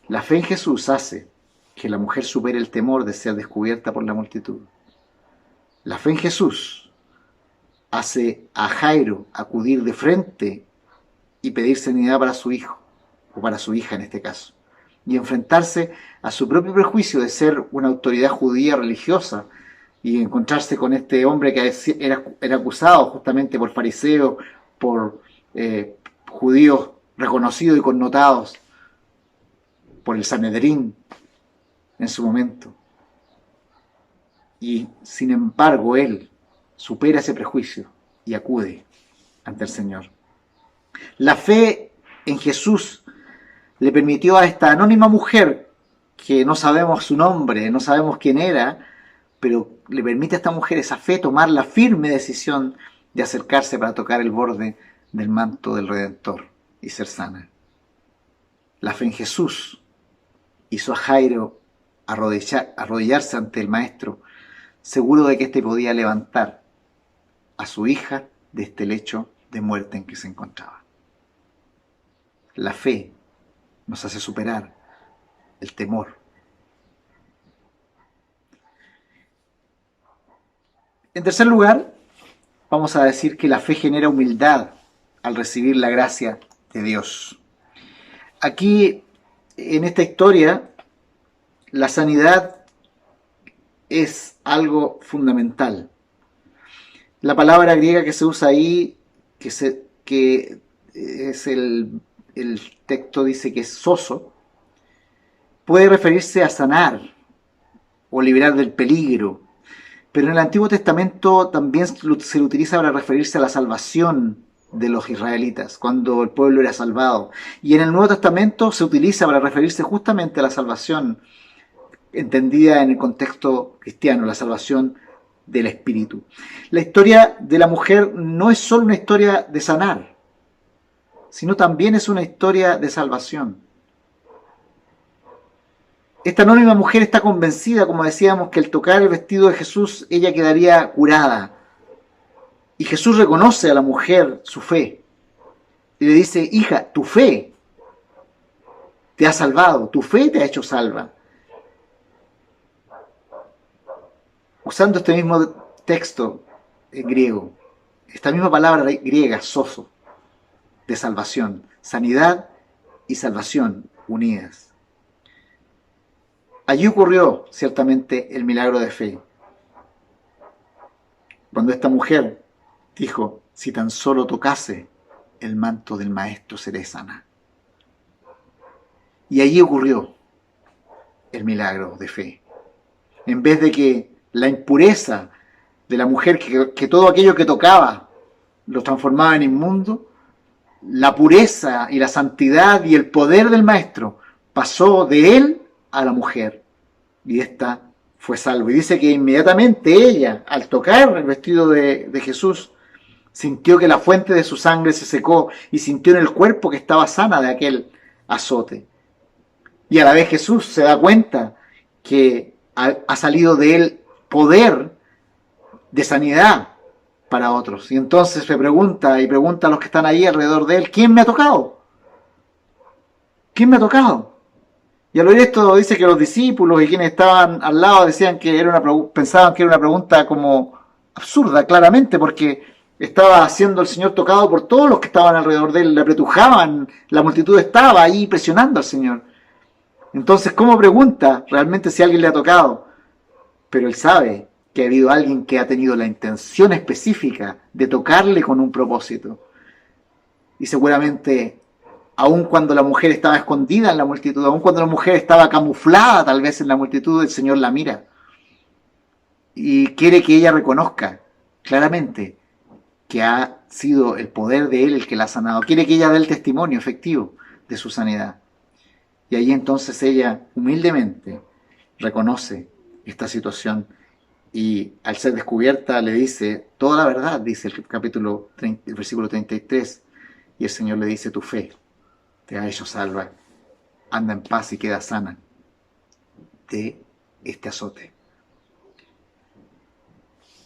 Speaker 11: La fe en Jesús hace que la mujer supere el temor de ser descubierta por la multitud. La fe en Jesús hace a Jairo acudir de frente y pedir sanidad para su hijo, o para su hija en este caso, y enfrentarse a su propio prejuicio de ser una autoridad judía religiosa y encontrarse con este hombre que era acusado justamente por fariseos, por judíos reconocidos y connotados por el Sanedrín en su momento. Y sin embargo él supera ese prejuicio y acude ante el Señor. La fe en Jesús le permitió a esta anónima mujer, que no sabemos su nombre, no sabemos quién era, pero le permite a esta mujer esa fe tomar la firme decisión de acercarse para tocar el borde del manto del Redentor y ser sana. La fe en Jesús hizo a Jairo arrodillarse ante el Maestro, seguro de que éste podía levantar a su hija de este lecho de muerte en que se encontraba. La fe nos hace superar el temor. En tercer lugar, vamos a decir que la fe genera humildad al recibir la gracia de Dios. Aquí, en esta historia, la sanidad es algo fundamental. La palabra griega que se usa ahí, que es el texto dice que es sozo, puede referirse a sanar o liberar del peligro, pero en el Antiguo Testamento también se lo utiliza para referirse a la salvación de los israelitas, cuando el pueblo era salvado. Y en el Nuevo Testamento se utiliza para referirse justamente a la salvación entendida en el contexto cristiano, la salvación del espíritu. La historia de la mujer no es solo una historia de sanar, sino también es una historia de salvación. Esta anónima mujer está convencida, como decíamos, que al tocar el vestido de Jesús ella quedaría curada. Y Jesús reconoce a la mujer su fe y le dice: hija, tu fe te ha salvado, tu fe te ha hecho salva. Usando este mismo texto en griego, esta misma palabra griega, sozo, de salvación, sanidad y salvación unidas. Allí ocurrió ciertamente el milagro de fe. Cuando esta mujer dijo, si tan solo tocase el manto del maestro seré sana. Y allí ocurrió el milagro de fe. En vez de que la impureza de la mujer, que todo aquello que tocaba lo transformaba en inmundo, la pureza y la santidad y el poder del maestro pasó de él a la mujer. Y ésta fue salva. Y dice que inmediatamente ella, al tocar el vestido de Jesús, sintió que la fuente de su sangre se secó y sintió en el cuerpo que estaba sana de aquel azote. Y a la vez Jesús se da cuenta que ha salido de él poder de sanidad para otros. Y entonces se pregunta y pregunta a los que están ahí alrededor de él, ¿quién me ha tocado? ¿Quién me ha tocado? Y al oír esto dice que los discípulos y quienes estaban al lado decían que pensaban que era una pregunta como absurda, claramente, porque estaba siendo el Señor tocado por todos los que estaban alrededor de él, le apretujaban, la multitud estaba ahí presionando al Señor. Entonces, ¿cómo pregunta realmente si alguien le ha tocado? Pero él sabe que ha habido alguien que ha tenido la intención específica de tocarle con un propósito. Y seguramente, aun cuando la mujer estaba escondida en la multitud, aun cuando la mujer estaba camuflada tal vez en la multitud, el Señor la mira. Y quiere que ella reconozca claramente que ha sido el poder de Él el que la ha sanado. Quiere que ella dé el testimonio efectivo de su sanidad. Y ahí entonces ella humildemente reconoce esta situación y al ser descubierta le dice toda la verdad, dice el versículo 33, y el Señor le dice, tu fe te ha hecho salva, anda en paz y queda sana de este azote.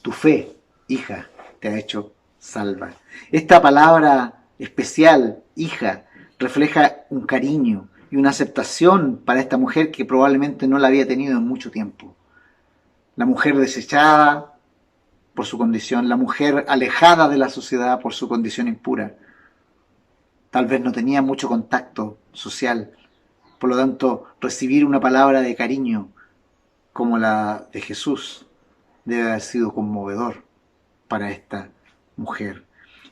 Speaker 11: Tu fe, hija, te ha hecho salva. Esta palabra especial, hija, refleja un cariño y una aceptación para esta mujer que probablemente no la había tenido en mucho tiempo. La mujer desechada por su condición, la mujer alejada de la sociedad por su condición impura. Tal vez no tenía mucho contacto social, por lo tanto, recibir una palabra de cariño como la de Jesús debe haber sido conmovedor para esta mujer.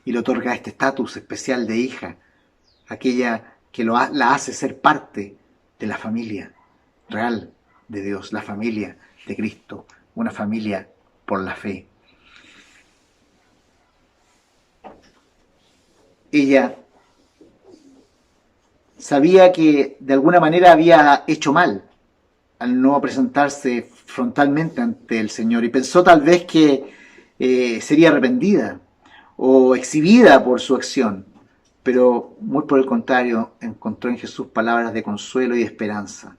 Speaker 11: Y le otorga este estatus especial de hija, aquella que la hace ser parte de la familia real de Dios, la familia de Cristo, una familia por la fe. Ella sabía que de alguna manera había hecho mal al no presentarse frontalmente ante el Señor y pensó tal vez que sería arrepentida o exhibida por su acción, pero muy por el contrario encontró en Jesús palabras de consuelo y de esperanza.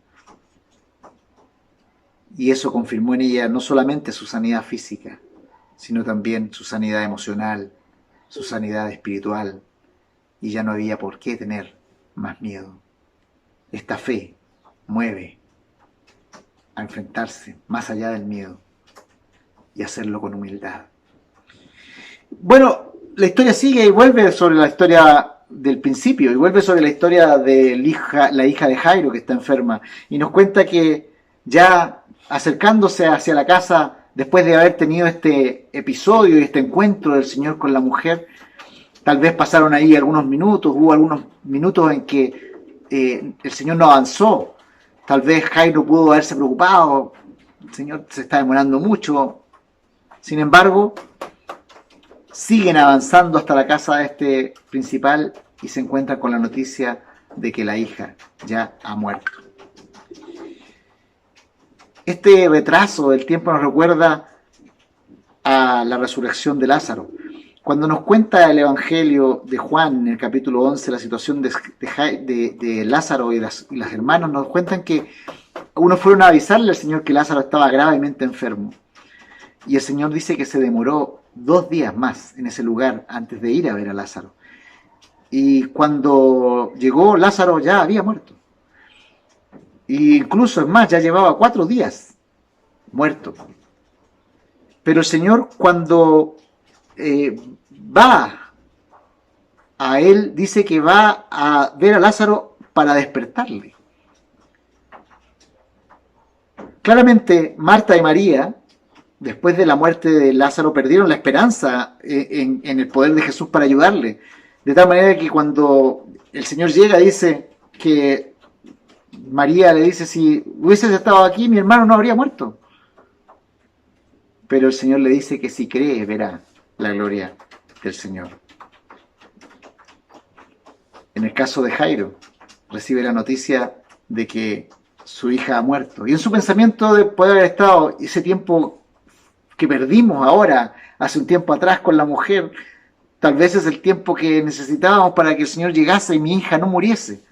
Speaker 11: Y eso confirmó en ella no solamente su sanidad física, sino también su sanidad emocional, su sanidad espiritual, y ya no había por qué tener más miedo. Esta fe mueve a enfrentarse más allá del miedo y hacerlo con humildad. Bueno, la historia sigue y vuelve sobre la historia del principio y vuelve sobre la historia de la hija de Jairo que está enferma y nos cuenta que ya acercándose hacia la casa después de haber tenido este episodio y este encuentro del Señor con la mujer, tal vez pasaron ahí algunos minutos, hubo algunos minutos en que el Señor no avanzó, tal vez Jairo pudo haberse preocupado, el Señor se está demorando mucho, sin embargo, siguen avanzando hasta la casa de este principal y se encuentran con la noticia de que la hija ya ha muerto. Este retraso del tiempo nos recuerda a la resurrección de Lázaro. Cuando nos cuenta el Evangelio de Juan, en el capítulo 11, la situación de Lázaro y las hermanas, nos cuentan que unos fueron a avisarle al Señor que Lázaro estaba gravemente enfermo. Y el Señor dice que se demoró 2 días más en ese lugar antes de ir a ver a Lázaro. Y cuando llegó, Lázaro ya había muerto. E incluso, es más, ya llevaba 4 días muerto. Pero el Señor, cuando va a él, dice que va a ver a Lázaro para despertarle. Claramente, Marta y María, después de la muerte de Lázaro, perdieron la esperanza en el poder de Jesús para ayudarle. De tal manera que cuando el Señor llega, dice que María le dice, si hubieses estado aquí, mi hermano no habría muerto. Pero el Señor le dice que si cree, verá la gloria del Señor. En el caso de Jairo, recibe la noticia de que su hija ha muerto. Y en su pensamiento de poder haber estado ese tiempo que perdimos ahora, hace un tiempo atrás con la mujer, tal vez es el tiempo que necesitábamos para que el Señor llegase y mi hija no muriese.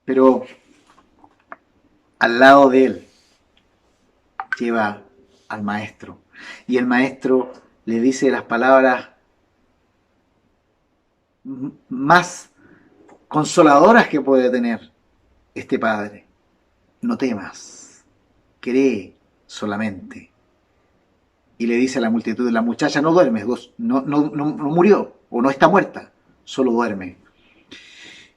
Speaker 11: Pero al lado de él lleva al maestro. Y el maestro le dice las palabras más consoladoras que puede tener este padre. No temas, cree solamente. Y le dice a la multitud, la muchacha no duerme, no murió o no está muerta, solo duerme.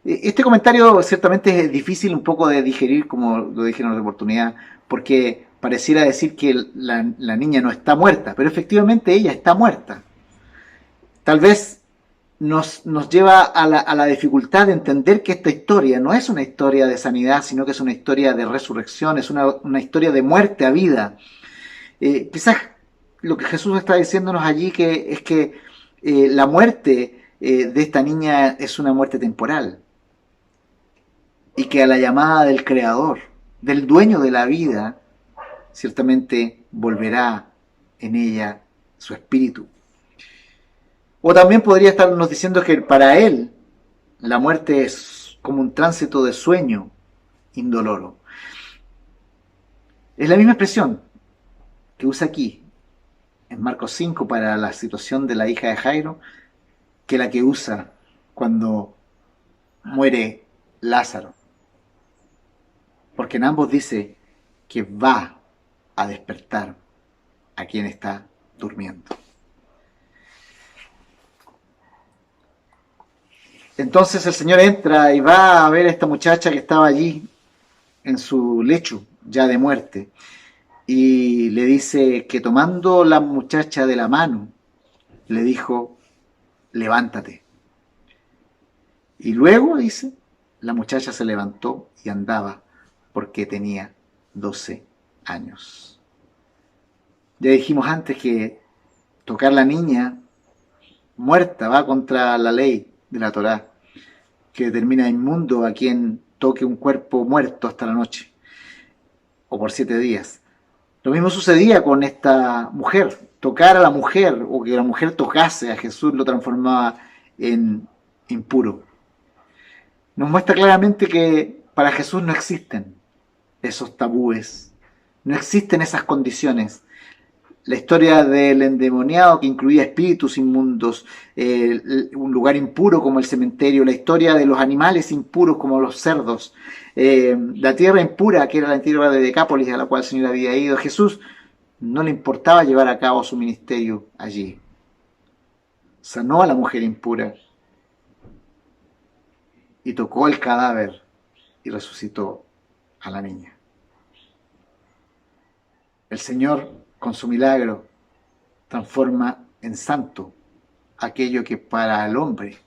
Speaker 11: Este comentario ciertamente es difícil un poco de digerir, como lo dije en otra oportunidad, porque pareciera decir que la niña no está muerta, pero efectivamente ella está muerta. Tal vez nos lleva a la dificultad de entender que esta historia no es una historia de sanidad, sino que es una historia de resurrección, es una historia de muerte a vida. Quizás lo que Jesús está diciéndonos allí es que la muerte de esta niña es una muerte temporal, y que a la llamada del Creador, del dueño de la vida, ciertamente volverá en ella su espíritu. O también podría estarnos diciendo que para él la muerte es como un tránsito de sueño indoloro. Es la misma expresión que usa aquí en Marcos 5 para la situación de la hija de Jairo que la que usa cuando muere Lázaro. Porque en ambos dice que va a despertar a quien está durmiendo. Entonces el Señor entra y va a ver a esta muchacha que estaba allí en su lecho ya de muerte, y le dice que tomando la muchacha de la mano, le dijo, levántate. Y luego, dice, la muchacha se levantó y andaba porque tenía 12 años. Ya dijimos antes que tocar la niña muerta va contra la ley de la Torá, que determina inmundo a quien toque un cuerpo muerto hasta la noche, o por 7 días. Lo mismo sucedía con esta mujer. Tocar a la mujer, o que la mujer tocase a Jesús, lo transformaba en impuro. Nos muestra claramente que para Jesús no existen esos tabúes, no existen esas condiciones. La historia del endemoniado que incluía espíritus inmundos, un lugar impuro como el cementerio, la historia de los animales impuros como los cerdos, la tierra impura que era la tierra de Decápolis a la cual el Señor había ido. A Jesús no le importaba llevar a cabo su ministerio allí. Sanó a la mujer impura y tocó el cadáver y resucitó a la niña. El Señor, con su milagro, transforma en santo aquello que para el hombre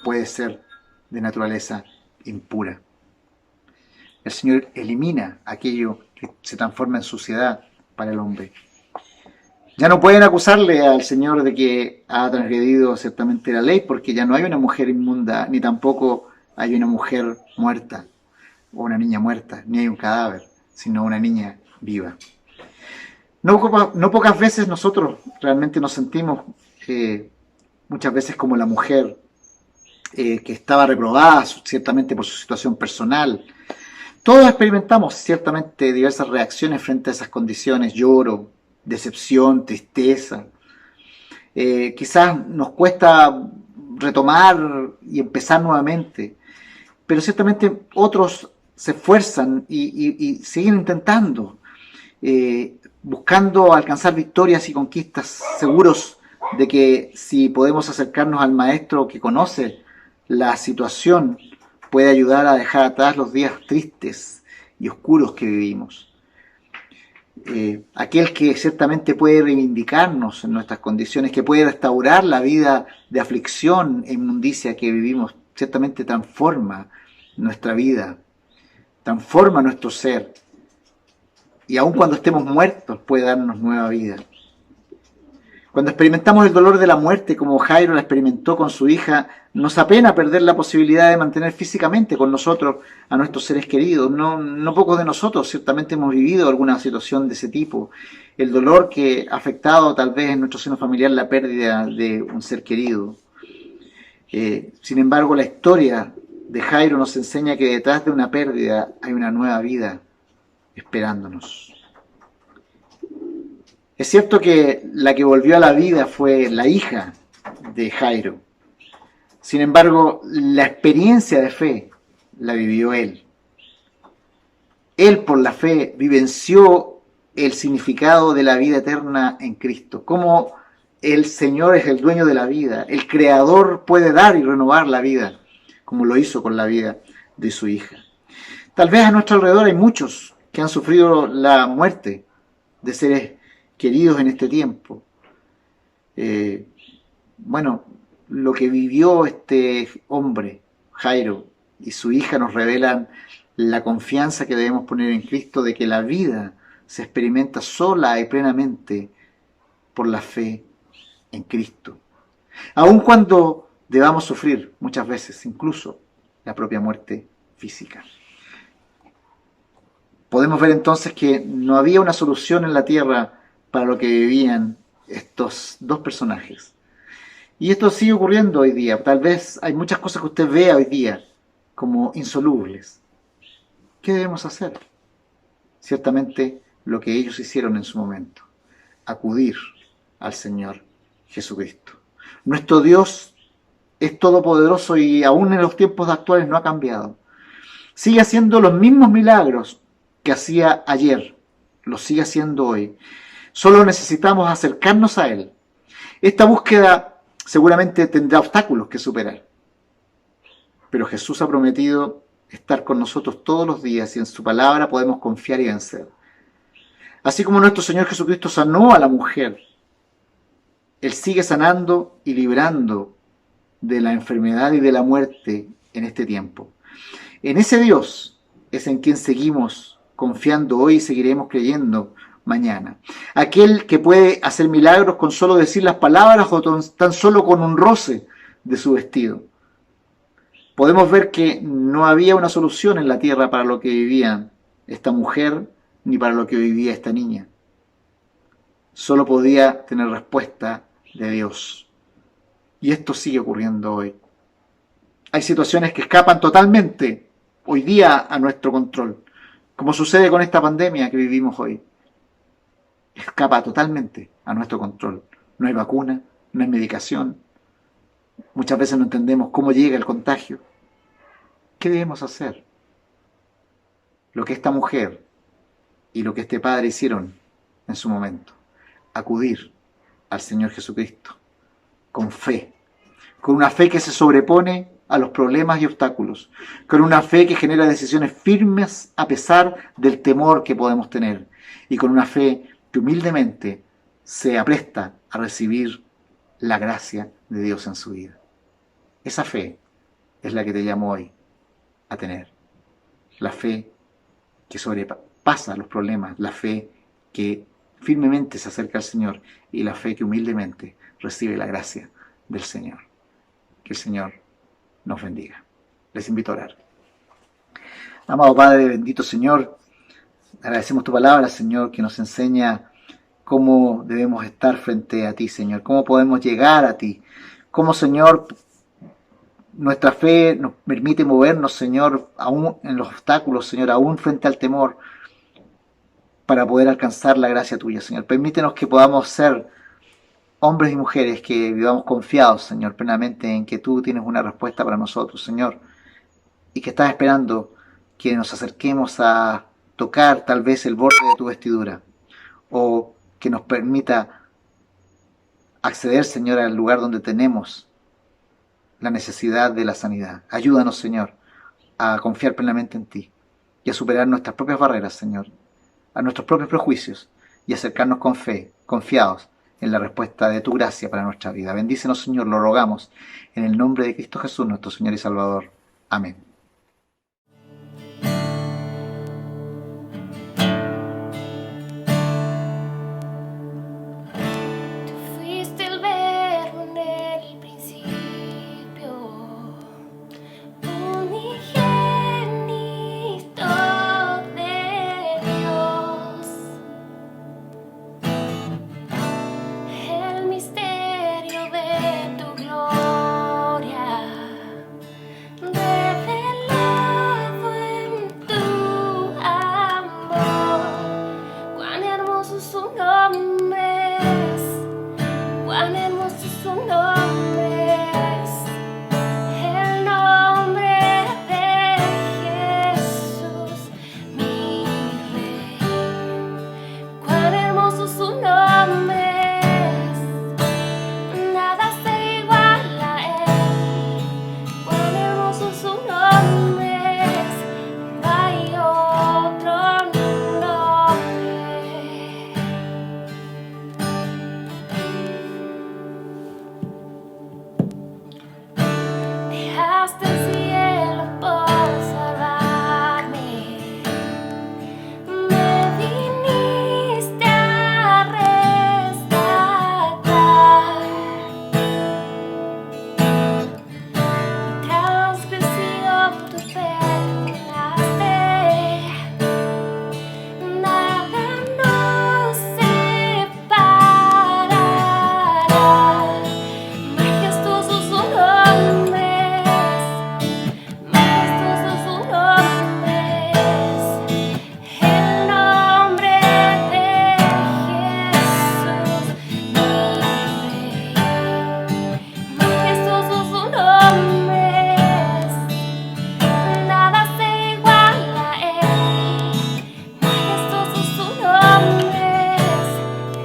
Speaker 11: puede ser de naturaleza impura. El Señor elimina aquello que se transforma en suciedad para el hombre. Ya no pueden acusarle al Señor de que ha transgredido ciertamente la ley, porque ya no hay una mujer inmunda, ni tampoco hay una mujer muerta, o una niña muerta, ni hay un cadáver, sino una niña viva. No pocas veces nosotros realmente nos sentimos muchas veces como la mujer que estaba reprobada ciertamente por su situación personal. Todos experimentamos ciertamente diversas reacciones frente a esas condiciones: lloro, decepción, tristeza. Quizás nos cuesta retomar y empezar nuevamente. pero ciertamente otros se esfuerzan y siguen intentando, buscando alcanzar victorias y conquistas, seguros de que si podemos acercarnos al Maestro que conoce la situación, puede ayudar a dejar atrás los días tristes y oscuros que vivimos. Aquel que ciertamente puede reivindicarnos en nuestras condiciones, que puede restaurar la vida de aflicción e inmundicia que vivimos, ciertamente transforma nuestra vida, transforma nuestro ser, y aun cuando estemos muertos puede darnos nueva vida. Cuando experimentamos el dolor de la muerte, como Jairo la experimentó con su hija, nos apena perder la posibilidad de mantener físicamente con nosotros a nuestros seres queridos. No pocos de nosotros ciertamente hemos vivido alguna situación de ese tipo. El dolor que ha afectado tal vez en nuestro seno familiar la pérdida de un ser querido. Sin embargo, la historia de Jairo nos enseña que detrás de una pérdida hay una nueva vida esperándonos. Es cierto que la que volvió a la vida fue la hija de Jairo. Sin embargo, la experiencia de fe la vivió él. Él, por la fe, vivenció el significado de la vida eterna en Cristo. Cómo el Señor es el dueño de la vida. El Creador puede dar y renovar la vida, como lo hizo con la vida de su hija. Tal vez a nuestro alrededor hay muchos que han sufrido la muerte de seres queridos en este tiempo. Lo que vivió este hombre, Jairo, y su hija nos revelan la confianza que debemos poner en Cristo de que la vida se experimenta sola y plenamente por la fe en Cristo. Aun cuando debamos sufrir muchas veces, incluso la propia muerte física. Podemos ver entonces que no había una solución en la tierra para lo que vivían estos dos personajes. Y esto sigue ocurriendo hoy día. Tal vez hay muchas cosas que usted vea hoy día como insolubles. ¿Qué debemos hacer? Ciertamente lo que ellos hicieron en su momento. Acudir al Señor Jesucristo. Nuestro Dios es todopoderoso y aún en los tiempos actuales no ha cambiado. Sigue haciendo los mismos milagros que hacía ayer. Los sigue haciendo hoy. Solo necesitamos acercarnos a Él. Esta búsqueda seguramente tendrá obstáculos que superar. Pero Jesús ha prometido estar con nosotros todos los días y en su palabra podemos confiar y vencer. Así como nuestro Señor Jesucristo sanó a la mujer, Él sigue sanando y librando de la enfermedad y de la muerte en este tiempo. En ese Dios es en quien seguimos confiando hoy y seguiremos creyendo mañana. Aquel que puede hacer milagros con solo decir las palabras o tan solo con un roce de su vestido. Podemos ver que no había una solución en la tierra para lo que vivía esta mujer ni para lo que vivía esta niña. Solo podía tener respuesta de Dios. Y esto sigue ocurriendo hoy. Hay situaciones que escapan totalmente hoy día a nuestro control, como sucede con esta pandemia que vivimos hoy. Escapa totalmente a nuestro control. No hay vacuna, no hay medicación. Muchas veces no entendemos cómo llega el contagio. ¿Qué debemos hacer? Lo que esta mujer y lo que este padre hicieron en su momento. Acudir al Señor Jesucristo con fe. Con una fe que se sobrepone a los problemas y obstáculos. Con una fe que genera decisiones firmes a pesar del temor que podemos tener. Y con una fe que humildemente se apresta a recibir la gracia de Dios en su vida. Esa fe es la que te llamo hoy a tener. La fe que sobrepasa los problemas, la fe que firmemente se acerca al Señor y la fe que humildemente recibe la gracia del Señor. Que el Señor nos bendiga. Les invito a orar. Amado Padre, bendito Señor, agradecemos tu palabra, Señor, que nos enseña cómo debemos estar frente a ti, Señor, cómo podemos llegar a ti, cómo, Señor, nuestra fe nos permite movernos, Señor, aún en los obstáculos, Señor, aún frente al temor, para poder alcanzar la gracia tuya, Señor. Permítenos que podamos ser hombres y mujeres que vivamos confiados, Señor, plenamente en que tú tienes una respuesta para nosotros, Señor. y que estás esperando que nos acerquemos a tocar tal vez el borde de tu vestidura, o que nos permita acceder, Señor, al lugar donde tenemos la necesidad de la sanidad. Ayúdanos, Señor, a confiar plenamente en ti y a superar nuestras propias barreras, Señor, a nuestros propios prejuicios y acercarnos con fe, confiados en la respuesta de tu gracia para nuestra vida. Bendícenos, Señor, lo rogamos en el nombre de Cristo Jesús, nuestro Señor y Salvador. Amén.
Speaker 12: Fuiste el verbo en el principio, unigénito de Dios. El misterio de tu gloria, revelado en tu amor. Cuán hermoso su nombre es, cuán hermoso su nombre es, el nombre de Jesús, mi Rey. Cuán hermoso su nombre es, nada se iguala a él. Cuán hermoso su nombre es, no hay otro nombre. Dejaste el cielo por salvarme, me viniste a rescatar. Mi transgresión tú perdonaste, nada nos separará. Majestuoso su nombre es, majestuoso su nombre es, el nombre de Jesús, mi Rey. Majestuoso su nombre es, nada se iguala a él. Majestuoso su nombre es,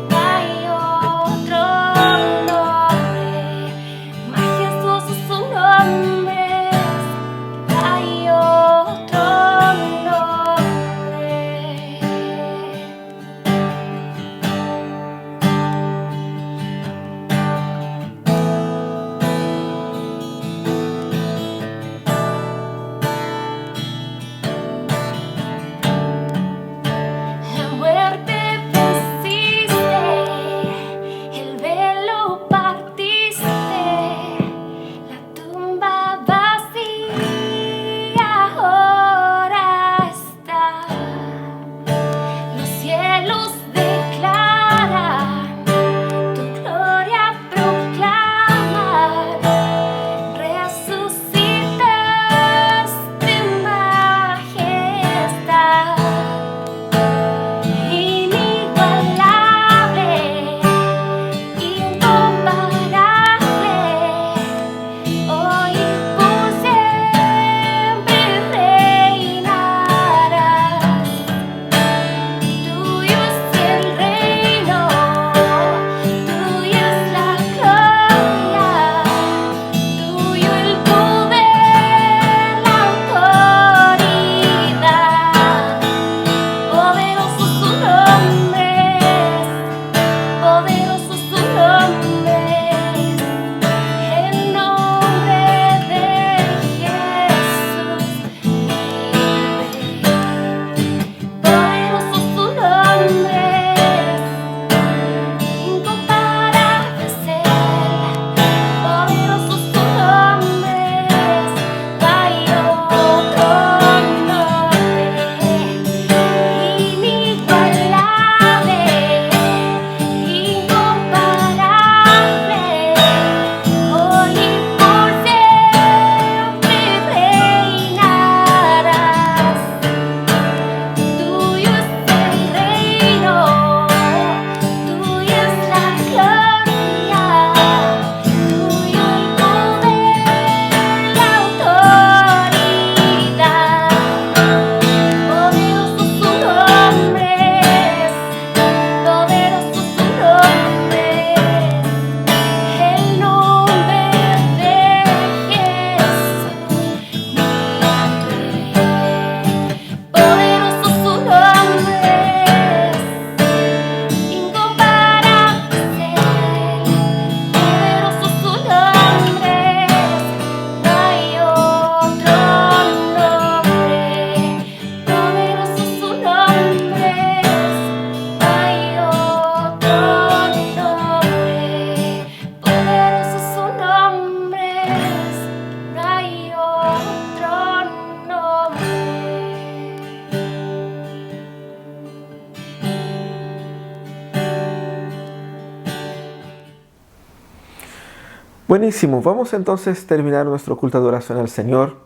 Speaker 12: no hay otro nombre. Majestuoso su nombre es, no hay otro nombre. La muerte venciste, el velo partiste, la tumba vacía ahora está. Los cielos declaran, tu gloria proclaman, resucitaste majestad. Inigualable, incomparable, hoy por siempre reinarás. Tuyo es el reino, tuya es la gloria, tuyo el poder, la autoridad. Poderoso su nombre es, poderoso su nombre es, el nombre de Jesús, mi Rey. Poderoso su nombre es, incomparable es él. Poderoso su nombre es, no hay otro nombre. Inigualable, incomparable,
Speaker 9: Buenísimo, vamos entonces a terminar nuestro culto de adoración al Señor,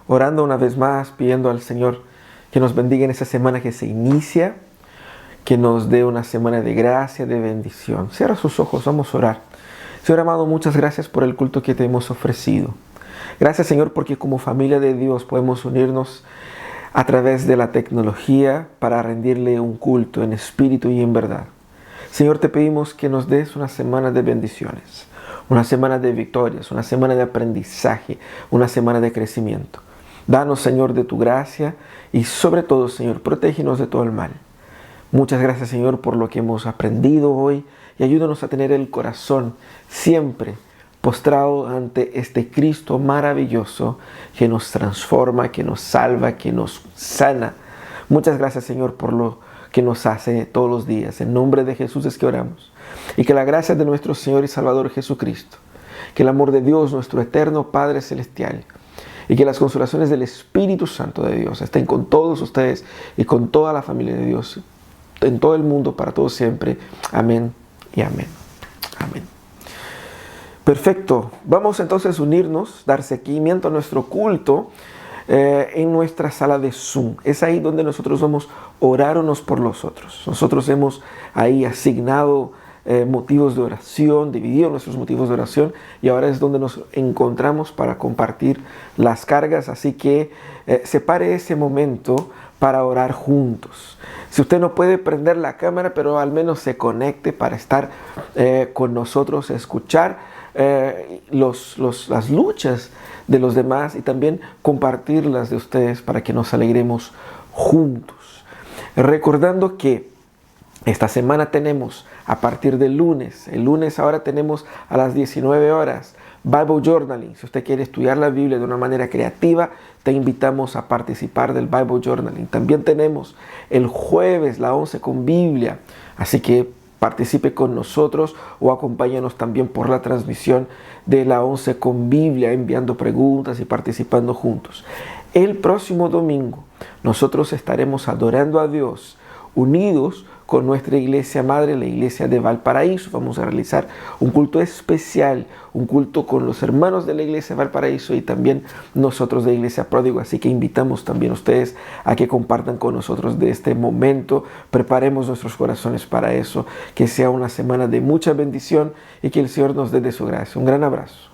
Speaker 9: orando una vez más, pidiendo al Señor que nos bendiga en esta semana que se inicia, que nos dé una semana de gracia, de bendición. Cierra sus ojos, vamos a orar. Señor amado, muchas gracias por el culto que te hemos ofrecido. Gracias, Señor, porque como familia de Dios podemos unirnos a través de la tecnología para rendirle un culto en espíritu y en verdad. Señor, te pedimos que nos des una semana de bendiciones, una semana de victorias, una semana de aprendizaje, una semana de crecimiento. Danos, Señor, de tu gracia y sobre todo, Señor, protégenos de todo el mal. Muchas gracias, Señor, por lo que hemos aprendido hoy y ayúdanos a tener el corazón siempre postrado ante este Cristo maravilloso que nos transforma, que nos salva, que nos sana. Muchas gracias, Señor, por lo que nos hace todos los días. En nombre de Jesús es que oramos. Y que la gracia de nuestro Señor y Salvador Jesucristo, que el amor de Dios, nuestro eterno Padre Celestial, y que las consolaciones del Espíritu Santo de Dios estén con todos ustedes y con toda la familia de Dios, en todo el mundo, para todos siempre. Amén y amén. Amén. Perfecto. Vamos entonces a unirnos, dar seguimiento a nuestro culto en nuestra sala de Zoom. Es ahí donde nosotros vamos a orar unos por los otros. Nosotros hemos ahí asignado motivos de oración, dividido nuestros motivos de oración, y ahora es donde nos encontramos para compartir las cargas. Así que separe ese momento para orar juntos. Si usted no puede prender la cámara, pero al menos se conecte para estar con nosotros, escuchar las luchas de los demás y también compartirlas de ustedes para que nos alegremos juntos. Recordando que esta semana tenemos a partir del lunes, el lunes ahora tenemos a las 19 horas Bible Journaling. Si usted quiere estudiar la Biblia de una manera creativa, te invitamos a participar del Bible Journaling. También tenemos el jueves la 11 con Biblia, así que participe con nosotros o acompáñanos también por la transmisión de la 11 con Biblia, enviando preguntas y participando juntos. El próximo domingo nosotros estaremos adorando a Dios unidos con nuestra iglesia madre, la iglesia de Valparaíso. Vamos a realizar un culto especial, un culto con los hermanos de la iglesia de Valparaíso y también nosotros de Iglesia Pródigo. Así que invitamos también a ustedes a que compartan con nosotros de este momento. Preparemos nuestros corazones para eso, que sea una semana de mucha bendición y que el Señor nos dé de su gracia. Un gran abrazo.